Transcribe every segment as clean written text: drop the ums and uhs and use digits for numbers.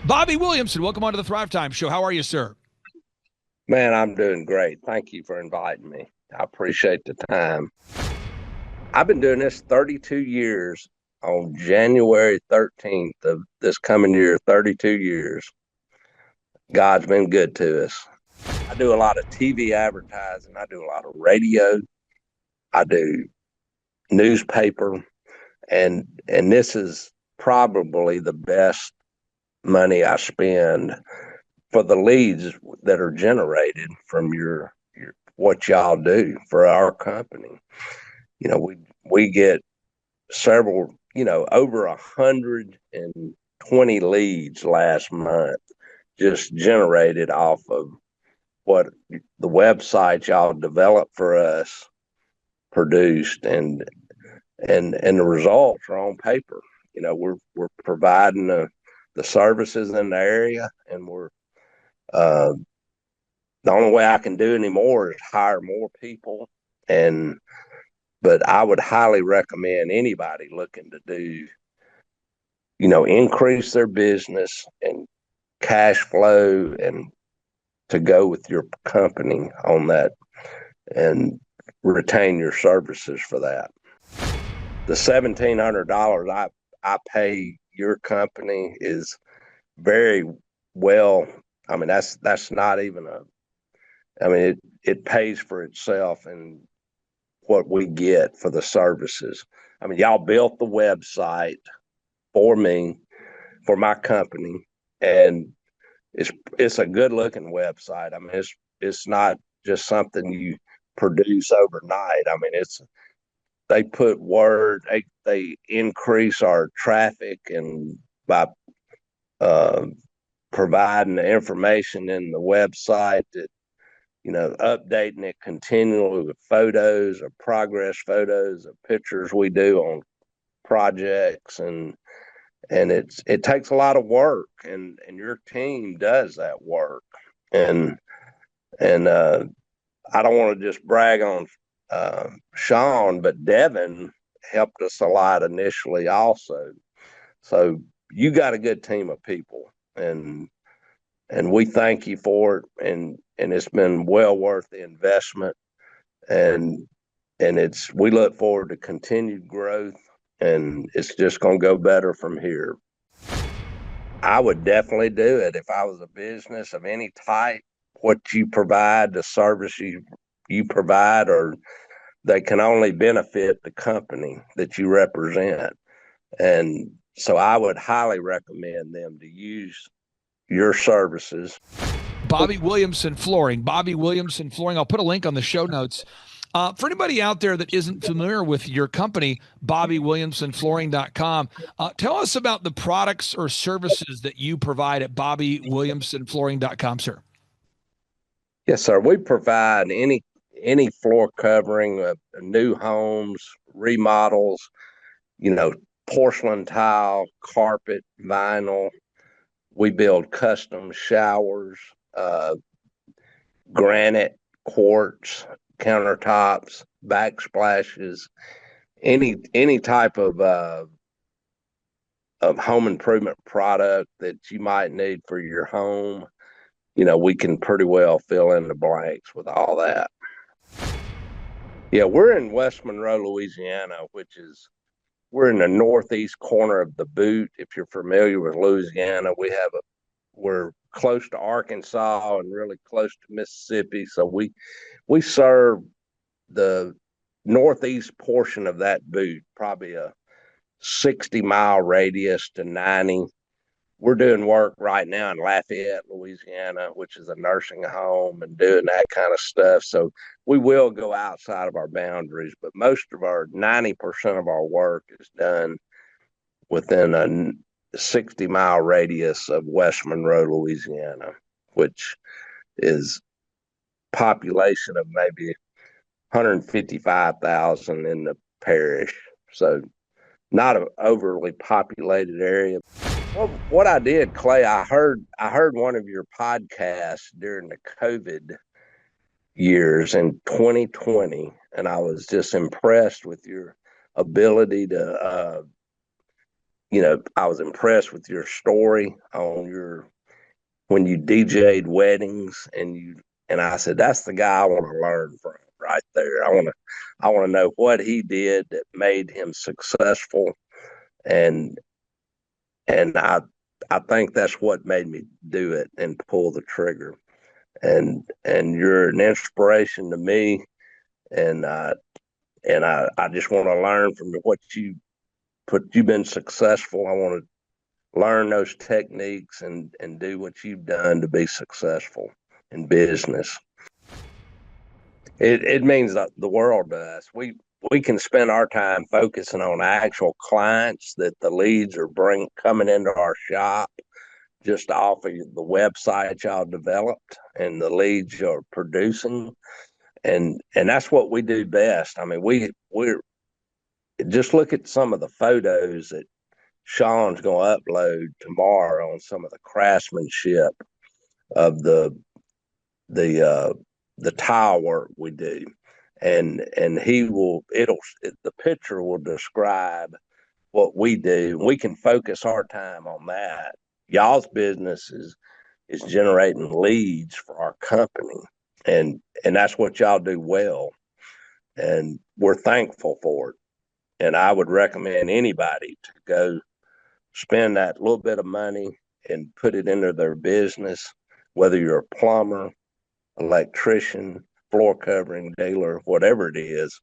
Bobby Williamson, welcome onto the Thrivetime Show. How are you, sir? Man, I'm doing great. Thank you for inviting me. I appreciate the time. I've been doing this 32 years. On January 13th of this coming year, 32 years. God's been good to us. I do a lot of TV advertising. I do a lot of radio. I do newspaper, and this is probably the best money I spend for the leads that are generated from your what y'all do for our company. We get several, over 120 leads last month just generated off of what the website y'all developed for us produced, and the results are on paper. We're providing the services in the area, and we're uh, the only way I can do anymore is hire more people. And but I would highly recommend anybody looking to do, increase their business and cash flow and to go with your company on that and retain your services for that. The $1,700 I pay your company is very well. I mean, that's not even a. I mean, it pays for itself and what we get for the services. I mean, y'all built the website for me, for my company, and it's a good looking website. I mean, it's not just something you produce overnight. I mean, it's they put word, they increase our traffic, and by uh, providing the information in the website, that updating it continually with photos or progress photos of pictures we do on projects, and it takes a lot of work, and your team does that work. And and I don't want to just brag on Sean, but Devin helped us a lot initially also. So you got a good team of people, and we thank you for it, and it's been well worth the investment, and it's we look forward to continued growth, and it's just going to go better from here. I would definitely do it if I was a business of any type. What you provide, the service you provide, or they can only benefit the company that you represent. And so I would highly recommend them to use your services. Bobby Williamson Flooring. Bobby Williamson Flooring. I'll put a link on the show notes. For anybody out there that isn't familiar with your company, BobbyWilliamsonFlooring.com, tell us about the products or services that you provide at BobbyWilliamsonFlooring.com, sir. Yes, sir. We provide any floor covering, new homes, remodels, you know, porcelain tile, carpet, vinyl. We build custom showers, uh, granite, quartz, countertops, backsplashes, any type of home improvement product that you might need for your home. We can pretty well fill in the blanks with all that. Yeah, we're in West Monroe, Louisiana, which is we're in the northeast corner of the Boot. If you're familiar with Louisiana, we're close to Arkansas and really close to Mississippi. So we serve the northeast portion of that Boot, probably a 60-mile radius to 90. We're doing work right now in Lafayette, Louisiana, which is a nursing home, and doing that kind of stuff. So we will go outside of our boundaries, but most of our 90% of our work is done within a 60-mile radius of West Monroe, Louisiana, which is population of maybe 155,000 in the parish. So not an overly populated area. Well, what I did, Clay, I heard one of your podcasts during the COVID years in 2020, and I was just impressed with your ability to I was impressed with your story on when you DJ'd weddings, and I said, that's the guy I want to learn from right there. I want to know what he did that made him successful. And I think that's what made me do it and pull the trigger. And you're an inspiration to me. And I just want to learn from what you've been successful. I want to learn those techniques and do what you've done to be successful in business. It means the world to us. We can spend our time focusing on actual clients that the leads are coming into our shop just off of the website y'all developed and the leads you're producing. And that's what we do best. I mean, we're just look at some of the photos that Sean's going to upload tomorrow on some of the craftsmanship of the tile work we do, and the picture will describe what we do. We can focus our time on that. Y'all's business is generating leads for our company, and that's what y'all do well, and we're thankful for it. And I would recommend anybody to go spend that little bit of money and put it into their business, whether you're a plumber, electrician, floor covering dealer, whatever it is.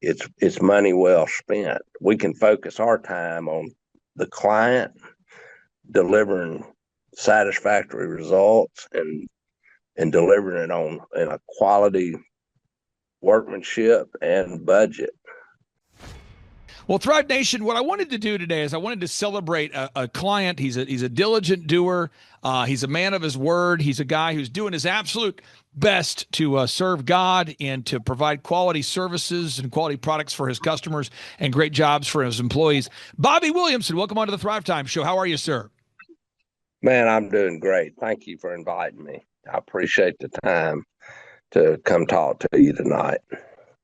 It's money well spent. We can focus our time on the client, delivering satisfactory results, and delivering it in a quality workmanship and budget. Well, Thrive Nation, what I wanted to do today is I wanted to celebrate a client. He's a diligent doer. He's a man of his word. He's a guy who's doing his absolute best to serve God and to provide quality services and quality products for his customers and great jobs for his employees. Bobby Williamson, welcome on to the Thrivetime Show. How are you, sir? Man, I'm doing great. Thank you for inviting me. I appreciate the time to come talk to you tonight.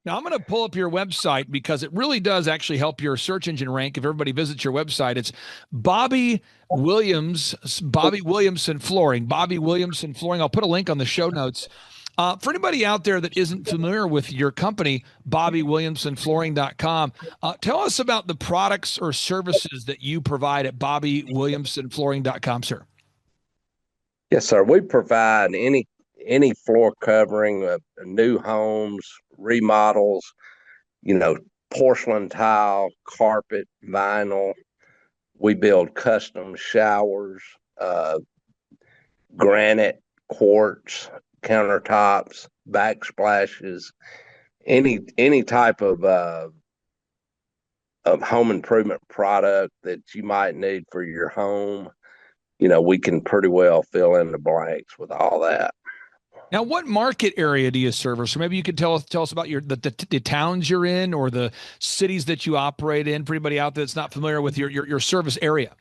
Now, I'm going to pull up your website because it really does actually help your search engine rank. If everybody visits your website, it's Bobby Williamson Flooring. Bobby Williamson Flooring. I'll put a link on the show notes. For anybody out there that isn't familiar with your company, BobbyWilliamsonFlooring.com, tell us about the products or services that you provide at BobbyWilliamsonFlooring.com, sir. Yes, sir. We provide any floor covering, new homes, remodels, porcelain tile, carpet, vinyl. We build custom showers, granite, quartz, countertops, backsplashes, any type of home improvement product that you might need for your home. We can pretty well fill in the blanks with all that. Now, what market area do you service? Or maybe you could tell us about the towns you're in or the cities that you operate in. For anybody out there that's not familiar with your service area.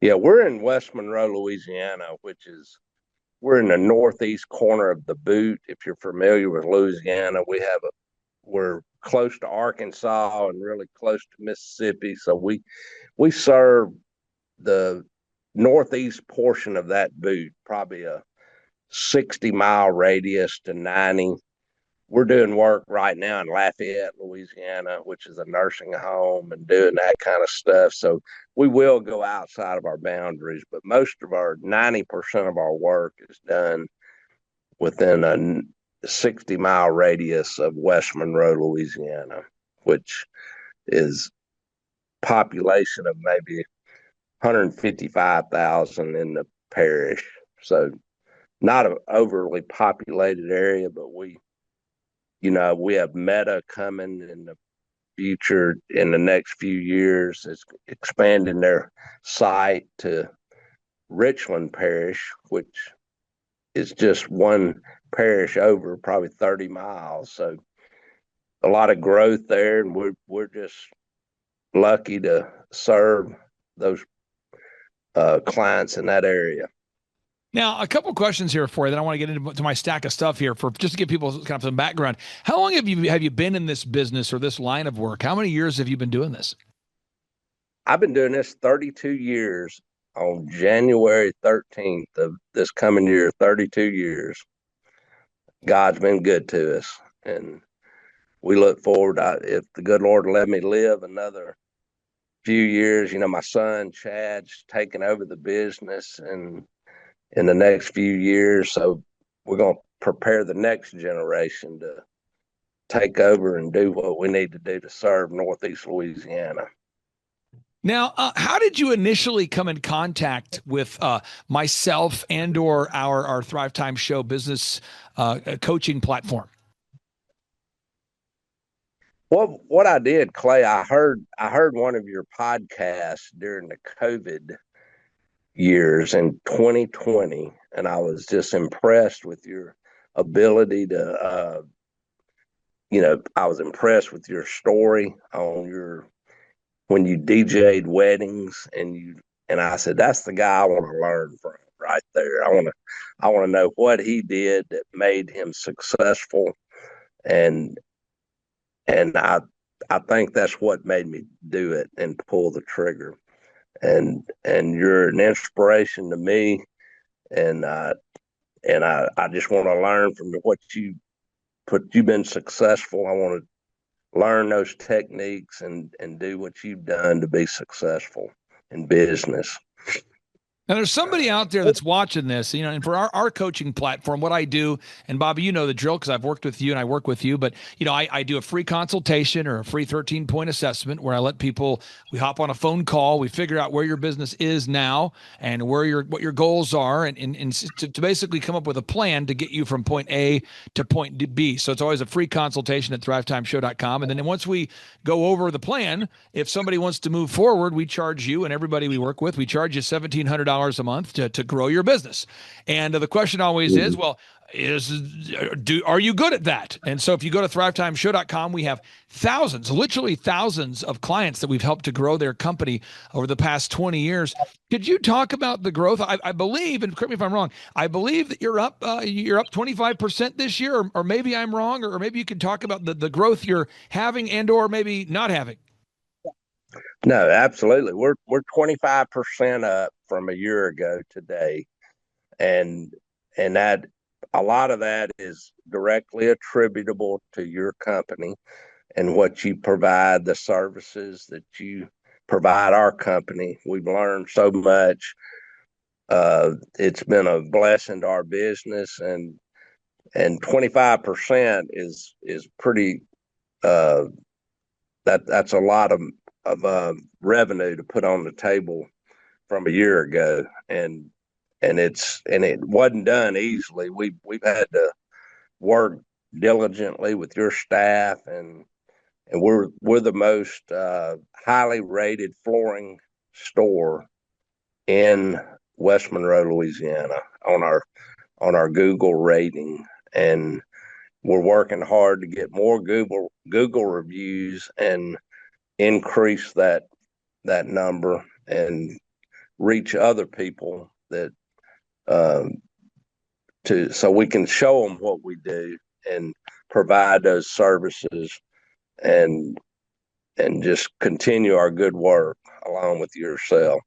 Yeah, we're in West Monroe, Louisiana, we're in the northeast corner of the Butte. If you're familiar with Louisiana, we're close to Arkansas and really close to Mississippi. So we serve the northeast portion of that Butte, probably a 60-mile radius to 90. We're doing work right now in Lafayette, Louisiana, which is a nursing home, and doing that kind of stuff. So we will go outside of our boundaries, but 90% of our work is done within a 60-mile radius of West Monroe, Louisiana, which is population of maybe 155,000 in the parish. So not an overly populated area, but we have Meta coming in the future in the next few years. It's expanding their site to Richland Parish, which is just one parish over, probably 30 miles. So a lot of growth there, and we're just lucky to serve those clients in that area. Now, a couple of questions here for you. Then I want to get into my stack of stuff here for just to give people kind of some background. How long have you been in this business or this line of work? How many years have you been doing this? I've been doing this 32 years. On January 13th of this coming year, 32 years. God's been good to us, and we look forward. If the good Lord let me live another few years, my son Chad's taking over the business, and in the next few years, so we're going to prepare the next generation to take over and do what we need to do to serve Northeast Louisiana. Now, how did you initially come in contact with myself and or our Thrivetime Show business coaching platform? Well, what I did, Clay, I heard one of your podcasts during the COVID years in 2020, and I was just impressed with your ability to, I was impressed with your story on your when you DJ'd weddings, and I said that's the guy I want to learn from right there. I want to know what he did that made him successful, and and I think that's what made me do it and pull the trigger. And you're an inspiration to me, and I just want to learn from what you've been successful. I want to learn those techniques and do what you've done to be successful in business. Now, there's somebody out there that's watching this, and for our coaching platform, what I do, and Bobby, you know the drill because I've worked with you and I work with you, but, I do a free consultation or a free 13-point assessment where I let people, we hop on a phone call, we figure out where your business is now and what your goals are, and to basically come up with a plan to get you from point A to point B. So it's always a free consultation at thrivetimeshow.com. And then once we go over the plan, if somebody wants to move forward, we charge you and everybody we work with, we charge you $1,700 a month to grow your business. And the question always is, well, are you good at that? And so if you go to thrivetimeshow.com, we have literally thousands of clients that we've helped to grow their company over the past 20 years. Could you talk about the growth? I believe, and correct me if I'm wrong, I believe that you're up 25% this year, or maybe I'm wrong, or maybe you could talk about the growth you're having and or maybe not having. No, absolutely. We're 25% up from a year ago today, and that a lot of that is directly attributable to your company and what you provide, the services that you provide our company. We've learned so much. It's been a blessing to our business, and 25% is pretty. That's a lot of revenue to put on the table from a year ago, and it wasn't done easily. We've had to work diligently with your staff, and we're the most highly rated flooring store in West Monroe, Louisiana, on our Google rating, and we're working hard to get more Google reviews and increase that number and reach other people that so we can show them what we do and provide those services and just continue our good work along with yourself.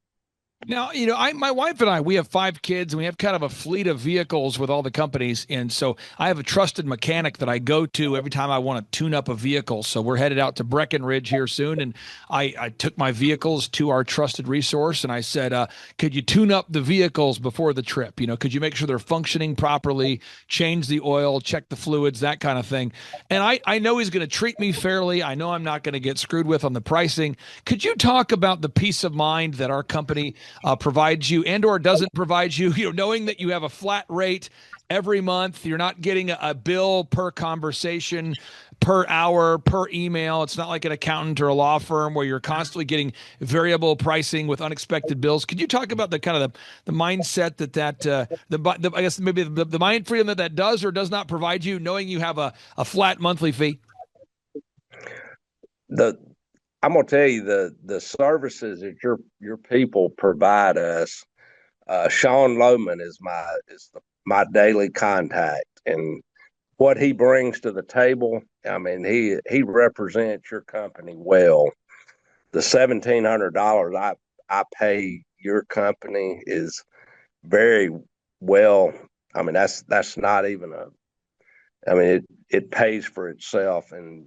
Now, my wife and we have 5 kids, and we have kind of a fleet of vehicles with all the companies. And so I have a trusted mechanic that I go to every time I want to tune up a vehicle. So we're headed out to Breckenridge here soon. And I took my vehicles to our trusted resource, and I said, could you tune up the vehicles before the trip? Could you make sure they're functioning properly, change the oil, check the fluids, that kind of thing. And I know he's going to treat me fairly. I know I'm not going to get screwed with on the pricing. Could you talk about the peace of mind that our company provides you and or doesn't provide you, knowing that you have a flat rate every month, you're not getting a bill per conversation, per hour, per email. It's not like an accountant or a law firm where you're constantly getting variable pricing with unexpected bills. Could you talk about the kind of the mindset that I guess maybe the mind freedom that does or does not provide you, knowing you have a flat monthly fee? I'm gonna tell you the services that your people provide us. Sean Lohman is my daily contact, and what he brings to the table. I mean, he represents your company well, the $1,700 I pay your company is very well. I mean, that's not even a. I mean, it pays for itself and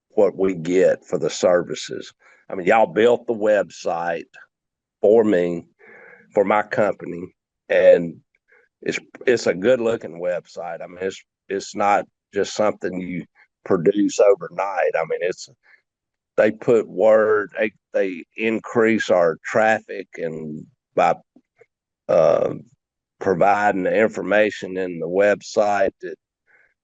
what we get for the services. I mean, y'all built the website for me, for my company, and it's a good looking website. I mean, it's not just something you produce overnight. I mean, it's they put word, they increase our traffic and by uh, providing the information in the website that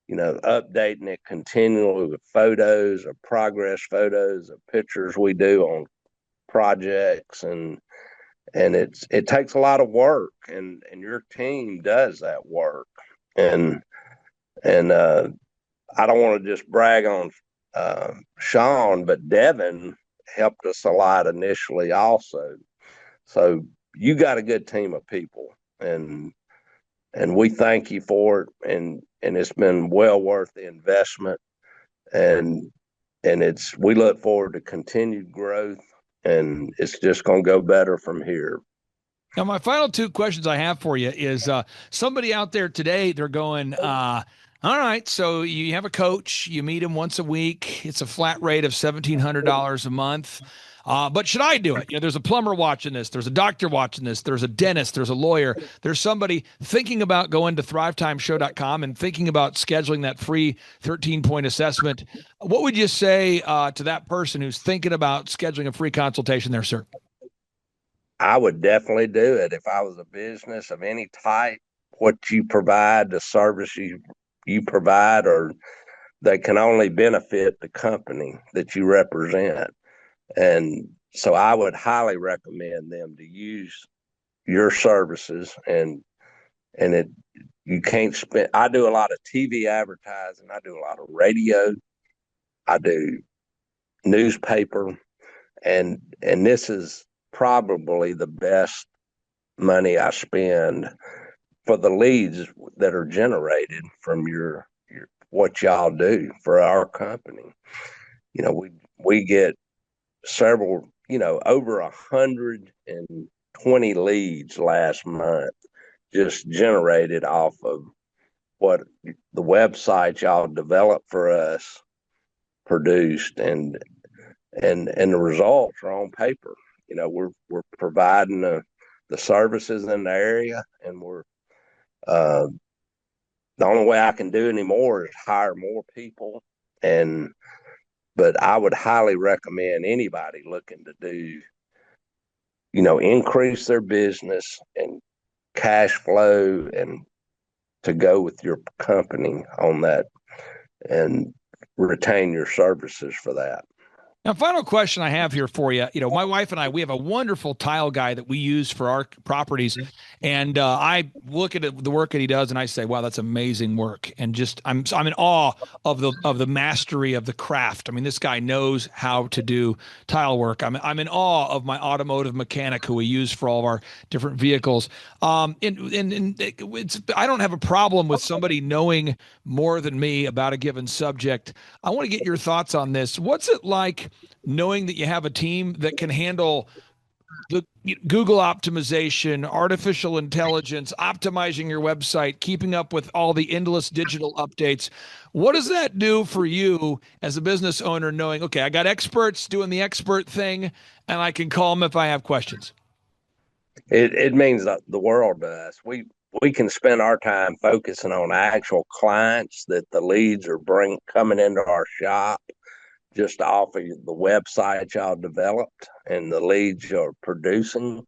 updating it continually with photos or progress photos of pictures we do on projects, and it takes a lot of work, and your team does that work, and I don't want to just brag on Sean, but Devin helped us a lot initially also. So you got a good team of people, and we thank you for it, and it's been well worth the investment, and we look forward to continued growth, and it's just going to go better from here. Now, my final two questions I have for you is somebody out there today, they're going, all right, so you have a coach, you meet him once a week. It's a flat rate of $1,700 a month. But should I do it? There's a plumber watching this. There's a doctor watching this. There's a dentist. There's a lawyer. There's somebody thinking about going to thrivetimeshow.com and thinking about scheduling that free 13-point assessment. What would you say to that person who's thinking about scheduling a free consultation there, sir? I would definitely do it if I was a business of any type. What you provide, the service you provide, or they can only benefit the company that you represent. And so I would highly recommend them to use your services, and it you can't spend. I do a lot of TV advertising, I do a lot of radio, I do newspaper, and this is probably the best money I spend for the leads that are generated from your what y'all do for our company. We get several, over 120 leads last month just generated off of what the website y'all developed for us produced, and the results are on paper. We're providing the services in the area, and we're uh, the only way I can do anymore is hire more people. And but I would highly recommend anybody looking to do, increase their business and cash flow and to go with your company on that and retain your services for that. Now, final question I have here for you. My wife and I, we have a wonderful tile guy that we use for our properties, and I look at the work that he does, and I say, "Wow, that's amazing work!" And just I'm in awe of the mastery of the craft. I mean, this guy knows how to do tile work. I'm in awe of my automotive mechanic who we use for all of our different vehicles. I don't have a problem with somebody knowing more than me about a given subject. I want to get your thoughts on this. What's it like knowing that you have a team that can handle the Google optimization, artificial intelligence, optimizing your website, keeping up with all the endless digital updates? What does that do for you as a business owner, knowing, okay, I got experts doing the expert thing, and I can call them if I have questions? It means the world to us. We can spend our time focusing on actual clients that the leads are coming into our shop just off of the website y'all developed and the leads you're producing,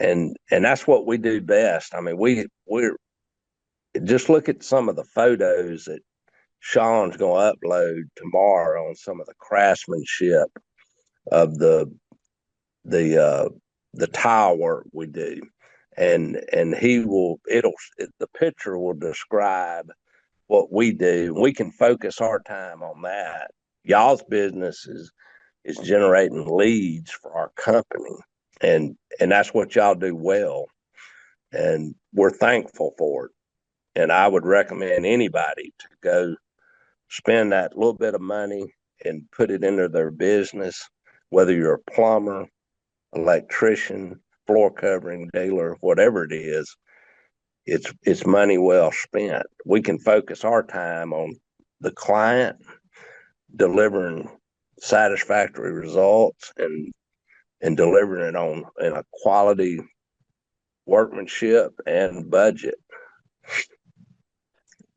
and that's what we do best. I mean, we're just look at some of the photos that Sean's going to upload tomorrow on some of the craftsmanship of the the tile work we do, and the picture will describe what we do. We can focus our time on that. Y'all's business is generating leads for our company, and that's what y'all do well, and we're thankful for it. And I would recommend anybody to go spend that little bit of money and put it into their business whether you're a plumber, electrician, floor covering dealer, whatever it is, it's money well spent. We can focus our time on the client, delivering satisfactory results, and delivering it on in a quality workmanship and budget.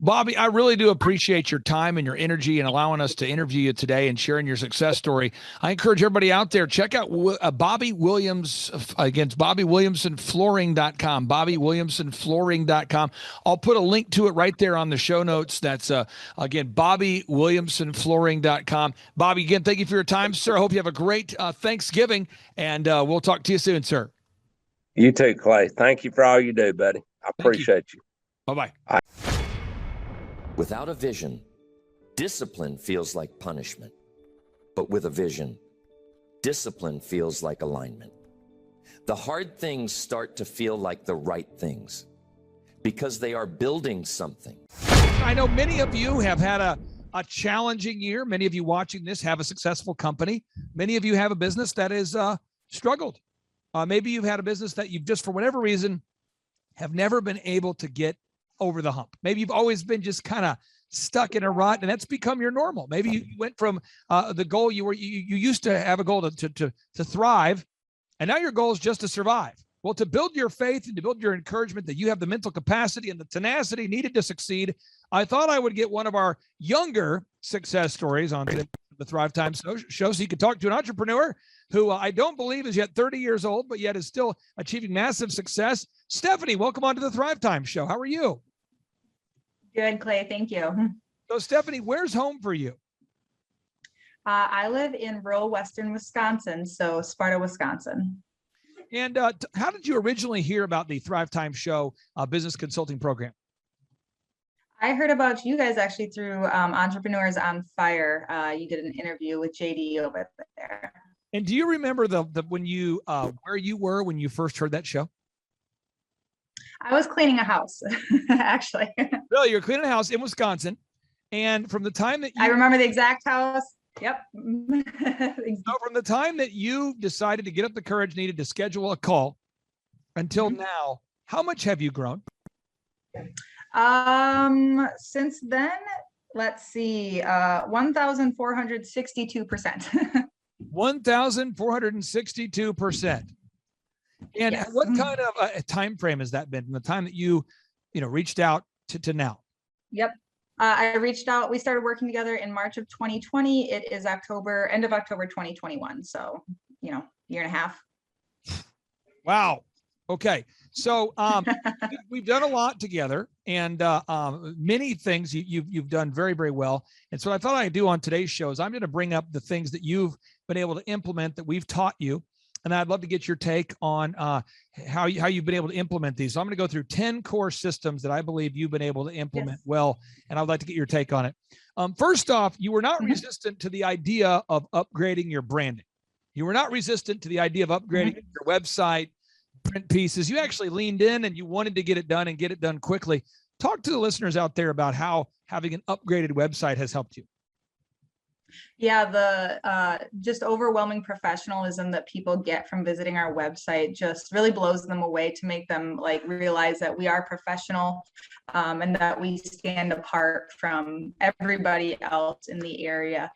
Bobby, I really do appreciate your time and your energy and allowing us to interview you today and sharing your success story. I encourage everybody out there, check out Bobby Williams, against BobbyWilliamsonFlooring.com, BobbyWilliamsonFlooring.com. I'll put a link to it right there on the show notes. That's, again, BobbyWilliamsonFlooring.com. Bobby, again, thank you for your time, sir. I hope you have a great Thanksgiving, and we'll talk to you soon, sir. You too, Clay. Thank you for all you do, buddy. I appreciate you. Bye-bye. Without a vision, discipline feels like punishment. But with a vision, discipline feels like alignment. The hard things start to feel like the right things because they are building something. I know many of you have had a challenging year. Many of you watching this have a successful company. Many of you have a business that has struggled. Maybe you've had a business that you've just, for whatever reason, have never been able to get over the hump. Maybe you've always been just kind of stuck in a rut, and that's become your normal. Maybe you went from the goal you used to have a goal to thrive, and now your goal is just to survive. Well, to build your faith and to build your encouragement that you have the mental capacity and the tenacity needed to succeed, I thought I would get one of our younger success stories on the Thrivetime show so you could talk to an entrepreneur who I don't believe is yet 30 years old, but yet is still achieving massive success. Stephanie, welcome on to the Thrivetime show. How are you? Good, Clay. Thank you. So, Stephanie, where's home for you? I live in rural western Wisconsin, so Sparta, Wisconsin. And how did you originally hear about the Thrivetime show business consulting program? I heard about you guys actually through Entrepreneurs on Fire. You did an interview with JD over there. And do you remember the when you where you were when you first heard that show? I was cleaning a house, actually. Really, you're cleaning a house in Wisconsin, and from the time that I remember the exact house. Yep. So from the time that you decided to get up the courage needed to schedule a call until now, how much have you grown? Since then, let's see, 1,462%. 1,462%. And Yes. what kind of a time frame has that been from the time that you reached out to now? Yep. I reached out. We started working together in March of 2020. It is end of October 2021. So, year and a half. Wow. Okay. So we've done a lot together, and many things you've done very, very well. And so what I thought I'd do on today's show is I'm going to bring up the things that you've been able to implement that we've taught you. And I'd love to get your take on how you've been able to implement these. So I'm going to go through 10 core systems that I believe you've been able to implement well, and I'd like to get your take on it. First off, you were not resistant to the idea of upgrading your branding. You were not resistant to the idea of upgrading your website, print pieces. You actually leaned in and you wanted to get it done and get it done quickly. Talk to the listeners out there about how having an upgraded website has helped you. Yeah, the just overwhelming professionalism that people get from visiting our website just really blows them away, to make them realize that we are professional and that we stand apart from everybody else in the area.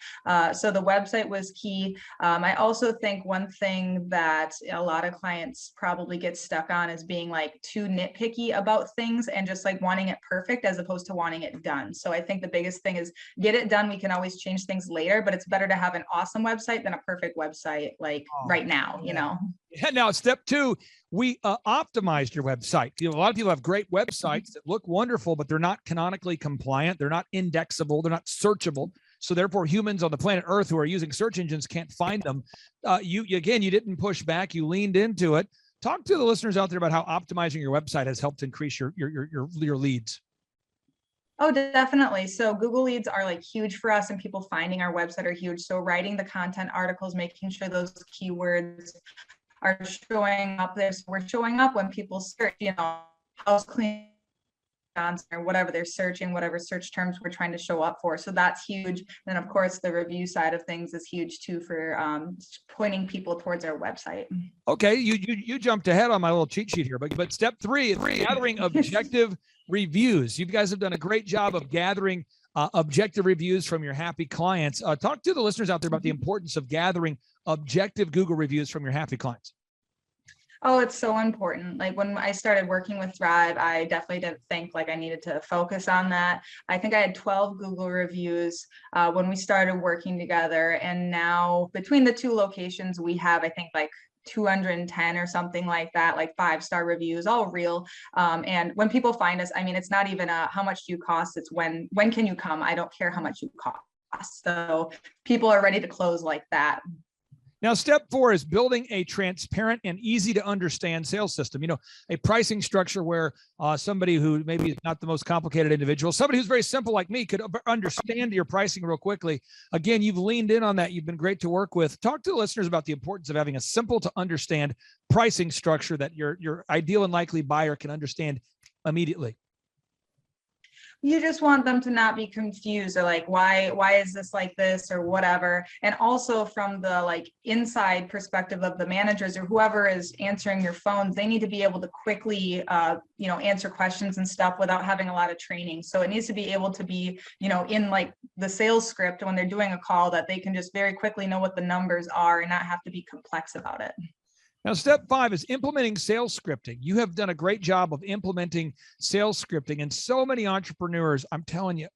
So the website was key. I also think one thing that a lot of clients probably get stuck on is being too nitpicky about things and just wanting it perfect as opposed to wanting it done. So I think the biggest thing is get it done. We can always change things later, but it's better to have an awesome website than a perfect website right now, Yeah, now step two, we optimized your website. A lot of people have great websites that look wonderful, but they're not canonically compliant. They're not indexable. They're not searchable. So therefore humans on the planet Earth who are using search engines can't find them. You didn't push back. You leaned into it. Talk to the listeners out there about how optimizing your website has helped increase your leads. Oh, definitely. So Google leads are huge for us, and people finding our website are huge. So writing the content articles, making sure those keywords are showing up there. So we're showing up when people search, house cleaning Johnson or whatever they're searching, whatever search terms we're trying to show up for. So that's huge. And of course, the review side of things is huge too for pointing people towards our website. Okay, you jumped ahead on my little cheat sheet here, but step 3 is gathering objective reviews. You guys have done a great job of gathering objective reviews from your happy clients. Talk to the listeners out there about the importance of gathering objective Google reviews from your happy clients. Oh, it's so important. Like when I started working with Thrive, I definitely didn't think like I needed to focus on that. I think I had 12 Google reviews when we started working together. And now between the 2 locations, we have, I think, like 210 or something like that, like 5-star reviews, all real. And when people find us, I mean, it's not even how much do you cost? It's when can you come? I don't care how much you cost. So people are ready to close like that. Now, step 4 is building a transparent and easy to understand sales system. You know, a pricing structure where somebody who maybe is not the most complicated individual, somebody who's very simple like me could understand your pricing real quickly. Again, you've leaned in on that. You've been great to work with. Talk to the listeners about the importance of having a simple to understand pricing structure that your ideal and likely buyer can understand immediately. You just want them to not be confused or like, why is this like this or whatever. And also from the like inside perspective of the managers or whoever is answering your phones, they need to be able to quickly, answer questions and stuff without having a lot of training. So it needs to be able to be, in like the sales script when they're doing a call that they can just very quickly know what the numbers are and not have to be complex about it. Now, step 5 is implementing sales scripting. You have done a great job of implementing sales scripting. And so many entrepreneurs, I'm telling you,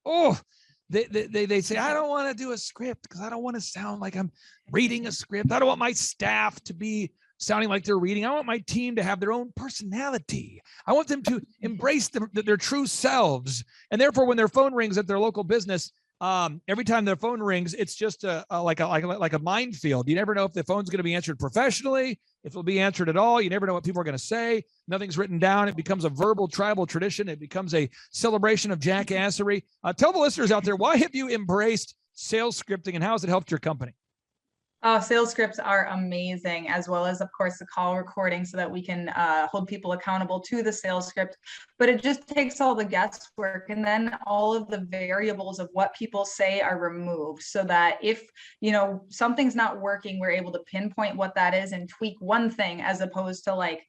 they say, I don't want to do a script because I don't want to sound like I'm reading a script. I don't want my staff to be sounding like they're reading. I want my team to have their own personality. I want them to embrace their true selves. And therefore, when their phone rings at their local business, every time their phone rings, it's just like a minefield. You never know if the phone's going to be answered professionally, if it'll be answered at all. You never know what people are going to say. Nothing's written down. It becomes a verbal tribal tradition. It becomes a celebration of jackassery. Tell the listeners out there, why have you embraced sales scripting and how has it helped your company? Sales scripts are amazing, as well as, of course, the call recording so that we can hold people accountable to the sales script. But it just takes all the guesswork, and then all of the variables of what people say are removed so that if, something's not working, we're able to pinpoint what that is and tweak one thing as opposed to like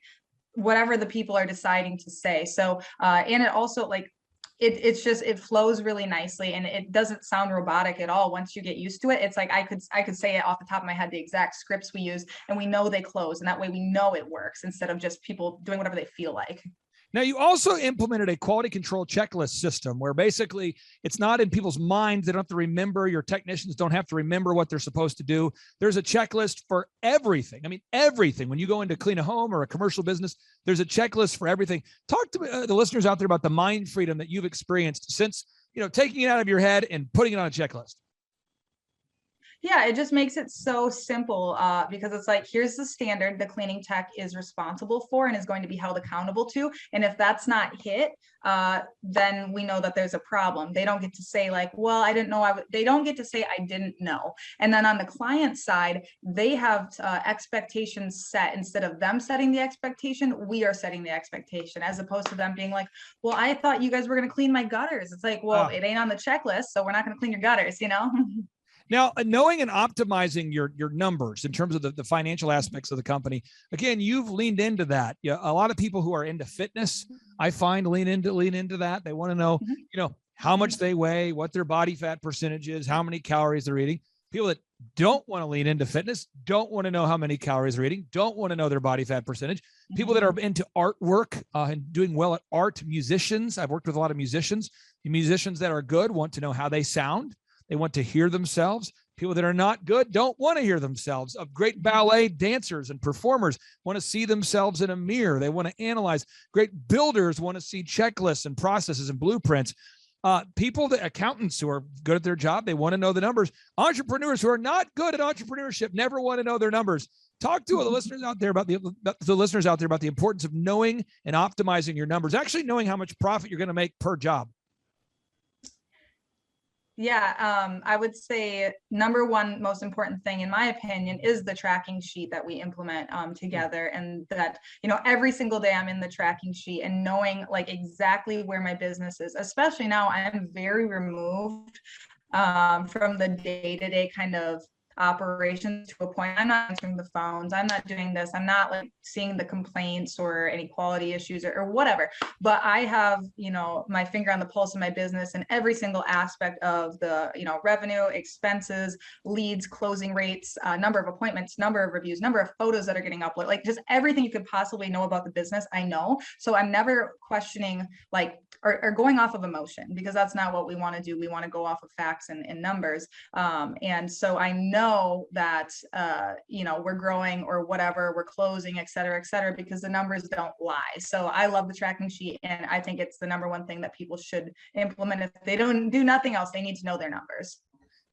whatever the people are deciding to say. So, and it also like, it flows really nicely and it doesn't sound robotic at all. Once you get used to it, it's like I could say it off the top of my head, the exact scripts we use, and we know they close, and that way we know it works instead of just people doing whatever they feel like. Now, you also implemented a quality control checklist system where basically it's not in people's minds. They don't have to remember. Your technicians don't have to remember what they're supposed to do. There's a checklist for everything. I mean, everything. When you go in to clean a home or a commercial business, there's a checklist for everything. Talk to the listeners out there about the mind freedom that you've experienced since, taking it out of your head and putting it on a checklist. Yeah, it just makes it so simple because it's like, here's the standard the cleaning tech is responsible for and is going to be held accountable to. And if that's not hit, then we know that there's a problem. They don't get to say like, well, I didn't know. They don't get to say, I didn't know. And then on the client side, they have expectations set. Instead of them setting the expectation, we are setting the expectation, as opposed to them being like, well, I thought you guys were going to clean my gutters. It's like, well, it ain't on the checklist, so we're not going to clean your gutters, Now, knowing and optimizing your numbers in terms of the financial aspects of the company, again, you've leaned into that. Yeah, a lot of people who are into fitness, I find lean into that. They want to know, how much they weigh, what their body fat percentage is, how many calories they're eating. People that don't want to lean into fitness, don't want to know how many calories they're eating, don't want to know their body fat percentage. People that are into artwork and doing well at art, musicians. I've worked with a lot of musicians. The musicians that are good want to know how they sound. They want to hear themselves. People that are not good don't want to hear themselves. Of great ballet dancers and performers want to see themselves in a mirror. They want to analyze. Great builders want to see checklists and processes and blueprints. Accountants who are good at their job, they want to know the numbers. Entrepreneurs who are not good at entrepreneurship never want to know their numbers. Talk to the listeners out there about the importance of knowing and optimizing your numbers. Actually knowing how much profit you're going to make per job. Yeah, I would say number one most important thing, in my opinion, is the tracking sheet that we implement together. And that, every single day I'm in the tracking sheet and knowing like exactly where my business is, especially now I'm very removed from the day-to-day kind of operations to a point. I'm not answering the phones. I'm not doing this. I'm not like seeing the complaints or any quality issues or whatever. But I have, my finger on the pulse of my business and every single aspect of the, revenue, expenses, leads, closing rates, number of appointments, number of reviews, number of photos that are getting uploaded, like just everything you could possibly know about the business, I know. So I'm never questioning like or going off of emotion, because that's not what we want to do. We want to go off of facts and numbers. And so I know that, we're growing or whatever, we're closing, et cetera, because the numbers don't lie. So I love the tracking sheet. And I think it's the number one thing that people should implement. If they don't do nothing else, they need to know their numbers.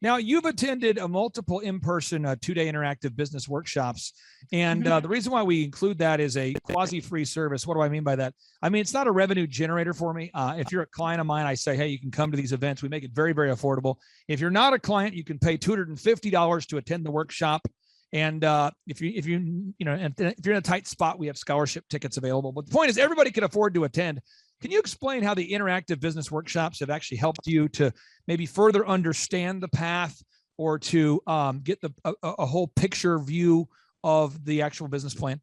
Now, you've attended a multiple in-person 2-day interactive business workshops. And the reason why we include that is a quasi-free service. What do I mean by that? I mean, it's not a revenue generator for me. If you're a client of mine, I say, hey, you can come to these events. We make it very, very affordable. If you're not a client, you can pay $250 to attend the workshop. And if you're in a tight spot, we have scholarship tickets available. But the point is, everybody can afford to attend. Can you explain how the interactive business workshops have actually helped you to maybe further understand the path or to get a whole picture view of the actual business plan?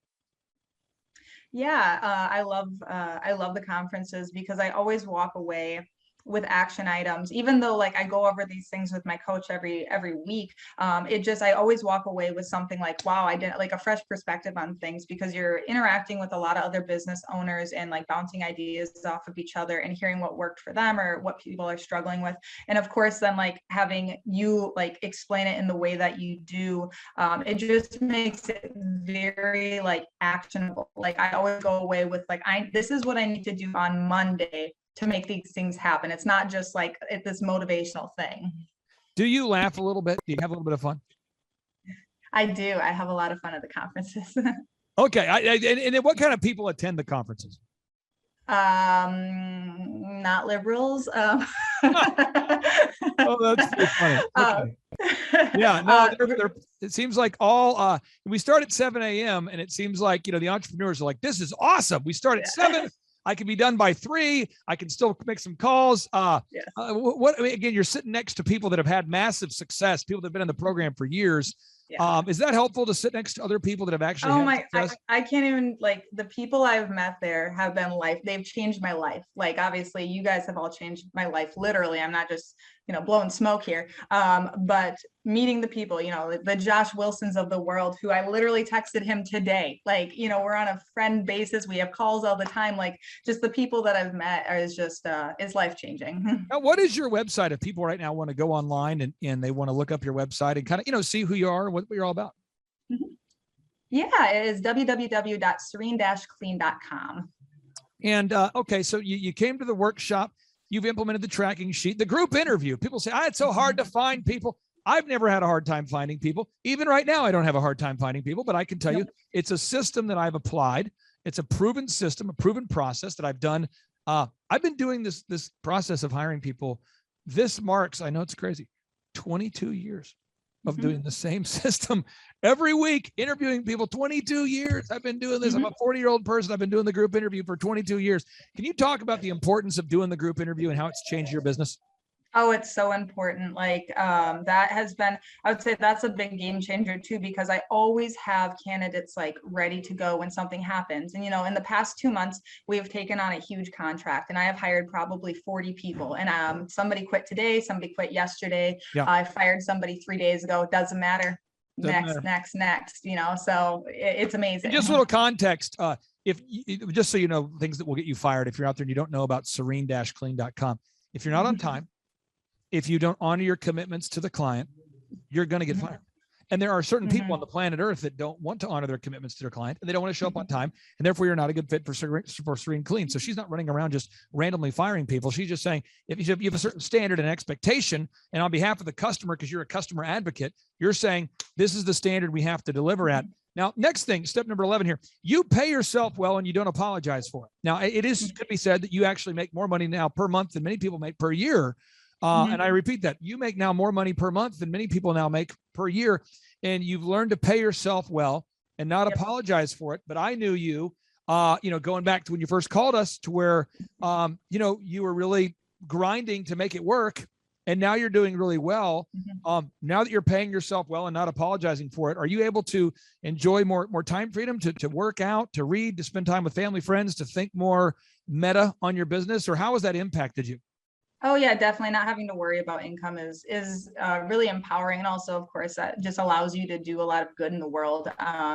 Yeah, I love the conferences because I always walk away with action items, even though like I go over these things with my coach every week. I always walk away with something like, wow, I did like a fresh perspective on things, because you're interacting with a lot of other business owners and like bouncing ideas off of each other and hearing what worked for them or what people are struggling with. And of course, then like having you like explain it in the way that you do, it just makes it very like actionable. Like I always go away with like, this is what I need to do on Monday to make these things happen. It's not just like it's this motivational thing. Do you laugh a little bit? Do you have a little bit of fun? I do. I have a lot of fun at the conferences. Okay. And what kind of people attend the conferences? Not liberals. Oh, that's pretty funny. Okay. Yeah, no, it seems like all we start at 7 a.m. and it seems like, the entrepreneurs are like, this is awesome. We start at 7. I can be done by 3. I can still make some calls. Again, you're sitting next to people that have had massive success, people that have been in the program for years. Yeah. Is that helpful to sit next to other people that have actually I can't even, like, the people I've met there have been they've changed my life. Like, obviously you guys have all changed my life. Literally. I'm not just, blowing smoke here. But meeting the people, the Josh Wilsons of the world, who I literally texted him today. Like, we're on a friend basis. We have calls all the time. Like, just the people that I've met is just, is life-changing. Now, what is your website if people right now want to go online and they want to look up your website and kind of, see who you are, what you're all about? Yeah, it is www.serene-clean.com. And okay, so you came to the workshop, you've implemented the tracking sheet, the group interview. People say, it's so hard to find people. I've never had a hard time finding people. Even right now, I don't have a hard time finding people, but I can tell you it's a system that I've applied. It's a proven system, a proven process that I've done. I've been doing this process of hiring people. This marks, I know it's crazy, 22 years of doing the same system every week, interviewing people. 22 years I've been doing this. I'm a 40-year-old person. I've been doing the group interview for 22 years. Can you talk about the importance of doing the group interview and how it's changed your business? Oh, it's so important. Like, that has been, I would say that's a big game changer too, because I always have candidates like ready to go when something happens. And, in the past 2 months, we've taken on a huge contract and I have hired probably 40 people, and somebody quit today, somebody quit yesterday. Yeah. I fired somebody 3 days ago. It doesn't matter. Next, so it's amazing. And just a little context. Just so you know, things that will get you fired, if you're out there and you don't know about serene-clean.com, if you're not on time, if you don't honor your commitments to the client, you're going to get fired. And there are certain people on the planet Earth that don't want to honor their commitments to their client, and they don't want to show up on time. And therefore you're not a good fit for Serene Clean. So she's not running around just randomly firing people. She's just saying, if you have a certain standard and expectation, and on behalf of the customer, because you're a customer advocate, you're saying, this is the standard we have to deliver at. Now, next thing, step number 11 here, you pay yourself well and you don't apologize for it. Now, could be said that you actually make more money now per month than many people make per year. And I repeat that you make now more money per month than many people now make per year. And you've learned to pay yourself well and not apologize for it. But I knew you, going back to when you first called us to where, you were really grinding to make it work. And now you're doing really well. Now that you're paying yourself well and not apologizing for it, are you able to enjoy more time freedom to work out, to read, to spend time with family, friends, to think more meta on your business? Or how has that impacted you? Oh yeah, definitely. Not having to worry about income is really empowering, and also, of course, that just allows you to do a lot of good in the world.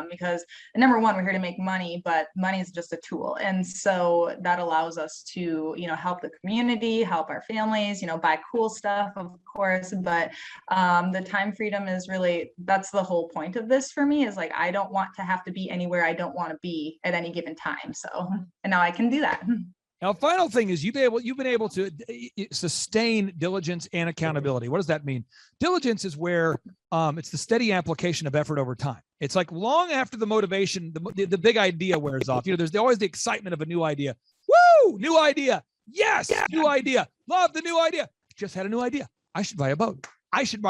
Because number one, we're here to make money, but money is just a tool, and so that allows us to, help the community, help our families, buy cool stuff, of course. But the time freedom is that's the whole point of this for me. Is like I don't want to have to be anywhere I don't want to be at any given time. So, and now I can do that. Now, final thing is you've been able to sustain diligence and accountability. What does that mean? Diligence is where it's the steady application of effort over time. It's like long after the motivation, the big idea wears off. There's always the excitement of a new idea. Woo! New idea. Yes, new idea. Love the new idea. Just had a new idea. I should buy a boat. I should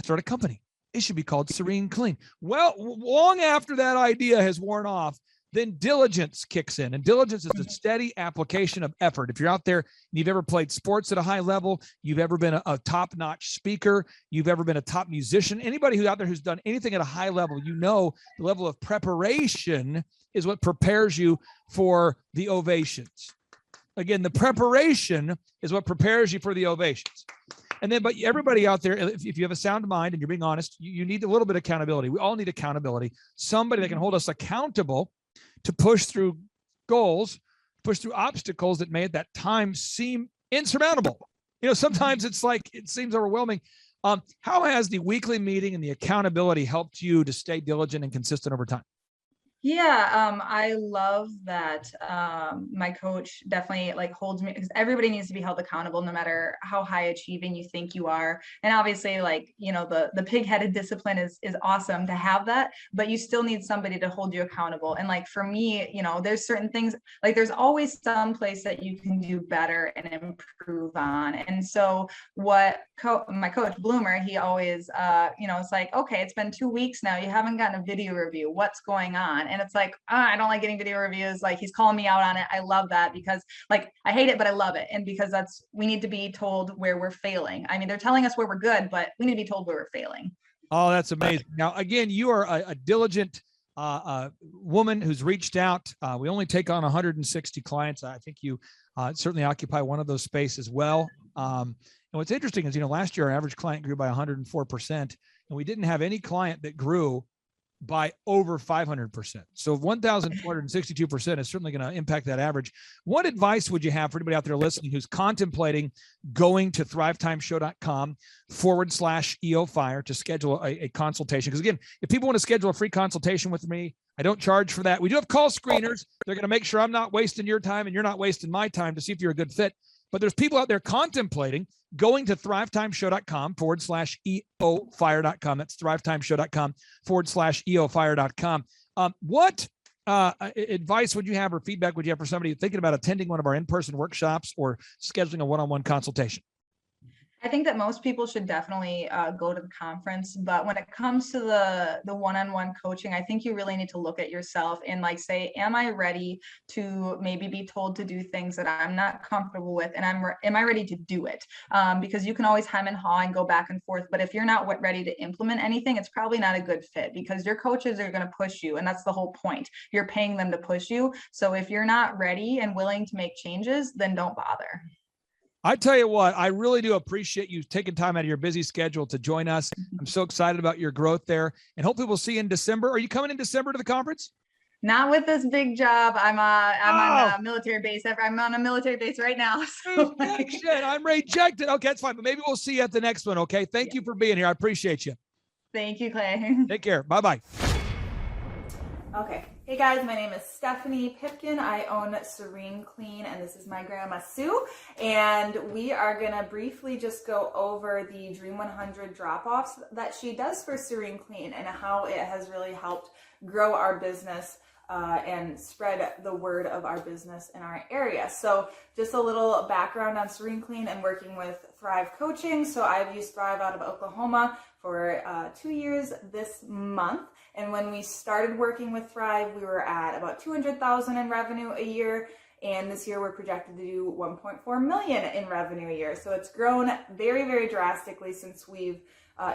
start a company. It should be called Serene Clean. Well, long after that idea has worn off, then diligence kicks in. And diligence is the steady application of effort. If you're out there and you've ever played sports at a high level, you've ever been a top-notch speaker, you've ever been a top musician, anybody who's out there who's done anything at a high level, the level of preparation is what prepares you for the ovations. Again, the preparation is what prepares you for the ovations. And then, but everybody out there, if you have a sound mind and you're being honest, you need a little bit of accountability. We all need accountability. Somebody that can hold us accountable to push through goals, push through obstacles that may at that time seem insurmountable. Sometimes it's like, it seems overwhelming. How has the weekly meeting and the accountability helped you to stay diligent and consistent over time? Yeah, I love that my coach definitely holds me, because everybody needs to be held accountable no matter how high achieving you think you are. And obviously, the pig-headed discipline is awesome to have that, but you still need somebody to hold you accountable. And for me, there's certain things, there's always some place that you can do better and improve on. And so what my coach Bloomer, he always, it's like, okay, it's been 2 weeks now, you haven't gotten a video review. What's going on? And it's like, I don't like getting video reviews. He's calling me out on it. I love that because I hate it, but I love it. And because we need to be told where we're failing. I mean, they're telling us where we're good, but we need to be told where we're failing. Oh, that's amazing. Now, again, you are a diligent woman who's reached out. We only take on 160 clients. I think you certainly occupy one of those spaces as well. And what's interesting is, last year our average client grew by 104%, and we didn't have any client that grew by over 500%. So 1,462% is certainly going to impact that average. What advice would you have for anybody out there listening who's contemplating going to thrivetimeshow.com/EOFire to schedule a consultation? Because again, if people want to schedule a free consultation with me, I don't charge for that. We do have call screeners. They're going to make sure I'm not wasting your time and you're not wasting my time to see if you're a good fit. But there's people out there contemplating going to thrivetimeshow.com/EOFire.com. That's thrivetimeshow.com/EOFire.com. What advice would you have or feedback would you have for somebody thinking about attending one of our in-person workshops or scheduling a one-on-one consultation? I think that most people should definitely go to the conference, but when it comes to the one-on-one coaching, I think you really need to look at yourself and say, am I ready to maybe be told to do things that I'm not comfortable with, and am I ready to do it? Because you can always hem and haw and go back and forth, but if you're not ready to implement anything, it's probably not a good fit, because your coaches are going to push you, and that's the whole point. You're paying them to push you. So if you're not ready and willing to make changes, then don't bother. I tell you what, I really do appreciate you taking time out of your busy schedule to join us. I'm so excited about your growth there, and hopefully we'll see you in December. Are you coming in December to the conference? Not with this big job. I'm on a military base. I'm on a military base right now. So I'm rejected. Okay, that's fine. But maybe we'll see you at the next one. Okay. Thank you for being here. I appreciate you. Thank you, Clay. Take care. Bye-bye. Okay. Hey guys, my name is Stephanie Pipkin. I own Serene Clean, and this is my grandma Sue. And we are gonna briefly just go over the Dream 100 drop-offs that she does for Serene Clean and how it has really helped grow our business and spread the word of our business in our area. So just a little background on Serene Clean and working with Thrive Coaching. So I've used Thrive out of Oklahoma for 2 years this month. And when we started working with Thrive, we were at about 200,000 in revenue a year. And this year we're projected to do 1.4 million in revenue a year. So it's grown very, very drastically since we've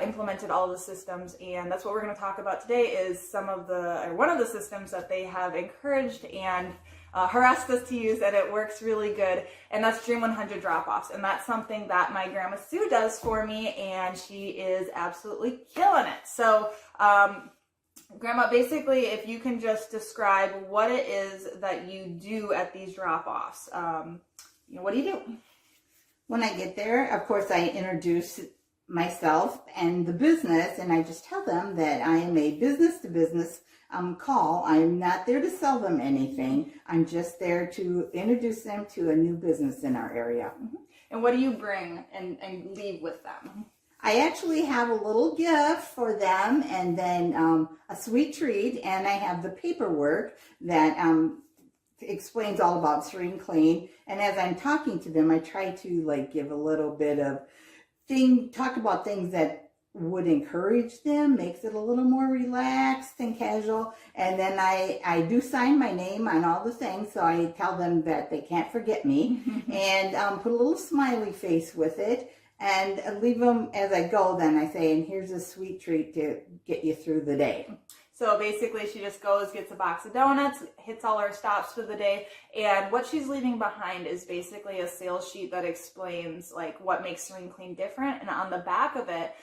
implemented all the systems. And that's what we're going to talk about today is one of the systems that they have encouraged and harassed us to use, and it works really good. And that's Dream 100 drop-offs. And that's something that my grandma Sue does for me, and she is absolutely killing it. So, Grandma, basically, if you can just describe what it is that you do at these drop-offs, what do you do? When I get there, of course, I introduce myself and the business, and I just tell them that I am a business-to-business call. I'm not there to sell them anything. I'm just there to introduce them to a new business in our area. Mm-hmm. And what do you bring and leave with them? I actually have a little gift for them, and then a sweet treat, and I have the paperwork that explains all about Serene Clean. And as I'm talking to them, I try to give a little bit of talk about things that would encourage them, makes it a little more relaxed and casual. And then I do sign my name on all the things, so I tell them that they can't forget me, and put a little smiley face with it. And leave them as I go. Then I say, and here's a sweet treat to get you through the day. So basically she just goes, gets a box of donuts, hits all her stops for the day. And what she's leaving behind is basically a sales sheet that explains what makes Serene Clean different. And on the back of it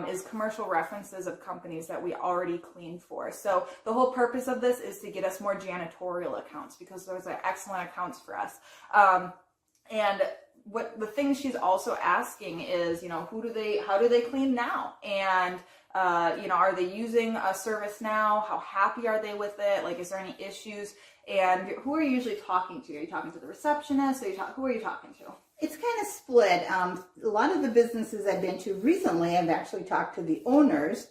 is commercial references of companies that we already cleaned for. So the whole purpose of this is to get us more janitorial accounts, because those are excellent accounts for us. And what the thing she's also asking is, how do they clean now? And, are they using a service now? How happy are they with it? Is there any issues? And who are you usually talking to? Are you talking to the receptionist? Who are you talking to? It's kind of split. A lot of the businesses I've been to recently, I've actually talked to the owners.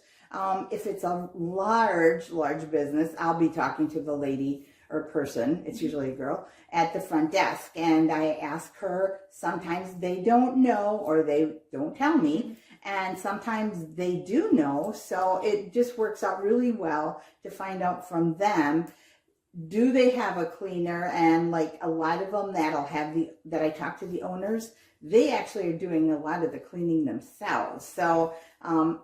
If it's a large business, I'll be talking to the lady or person, it's usually a girl, at the front desk. And I ask her, sometimes they don't know or they don't tell me, and sometimes they do know. So it just works out really well to find out from them, do they have a cleaner? And a lot of them that I talk to the owners, they actually are doing a lot of the cleaning themselves. So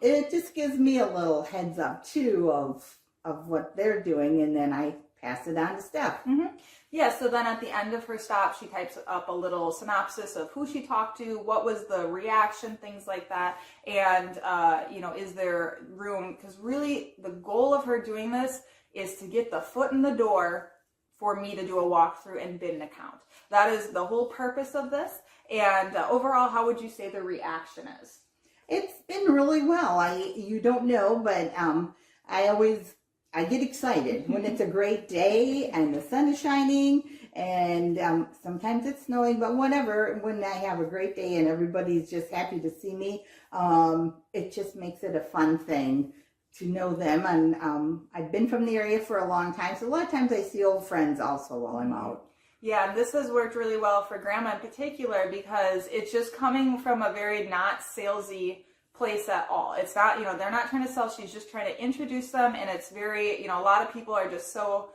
it just gives me a little heads up too of what they're doing, and then I pass it on to Steph. Mm-hmm. Yeah, so then at the end of her stop, she types up a little synopsis of who she talked to, what was the reaction, things like that. And, is there room? Because really the goal of her doing this is to get the foot in the door for me to do a walkthrough and bid an account. That is the whole purpose of this. And overall, how would you say the reaction is? It's been really well. You don't know, but I get excited when it's a great day and the sun is shining, and sometimes it's snowing, but whatever. When I have a great day and everybody's just happy to see me, it just makes it a fun thing to know them. And I've been from the area for a long time, so a lot of times I see old friends also while I'm out. Yeah, and this has worked really well for Grandma in particular, because it's just coming from a very not salesy place at all. It's not, they're not trying to sell. She's just trying to introduce them. And it's very, a lot of people are just so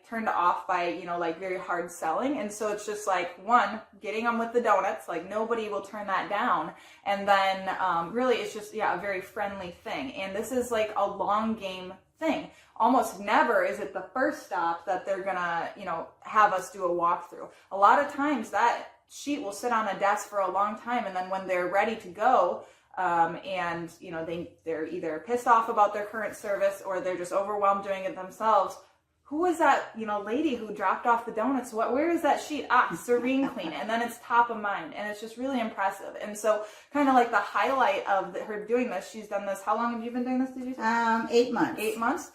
turned off by, very hard selling. And so it's just one, getting them with the donuts, nobody will turn that down. And then really it's just, a very friendly thing. And this is a long game thing. Almost never is it the first stop that they're gonna, have us do a walkthrough. A lot of times that sheet will sit on a desk for a long time. And then when they're ready to go, and they're either pissed off about their current service or they're just overwhelmed doing it themselves. Who was that, lady who dropped off the donuts? Where is that sheet? Serene Clean. And then it's top of mind, and it's just really impressive. And so kind of the highlight of her doing this, she's done this. How long have you been doing this, did you say? 8 months. 8 months.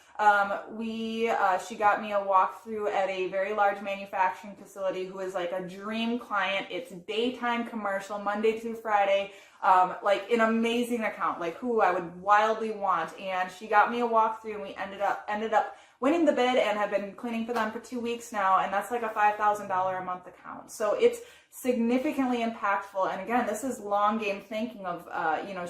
She got me a walkthrough at a very large manufacturing facility who is a dream client. It's daytime commercial, Monday through Friday. An amazing account, who I would wildly want. And she got me a walkthrough, and we ended up winning the bid and have been cleaning for them for 2 weeks now, and that's like a $5,000 a month account. So it's significantly impactful. And again, this is long game thinking of,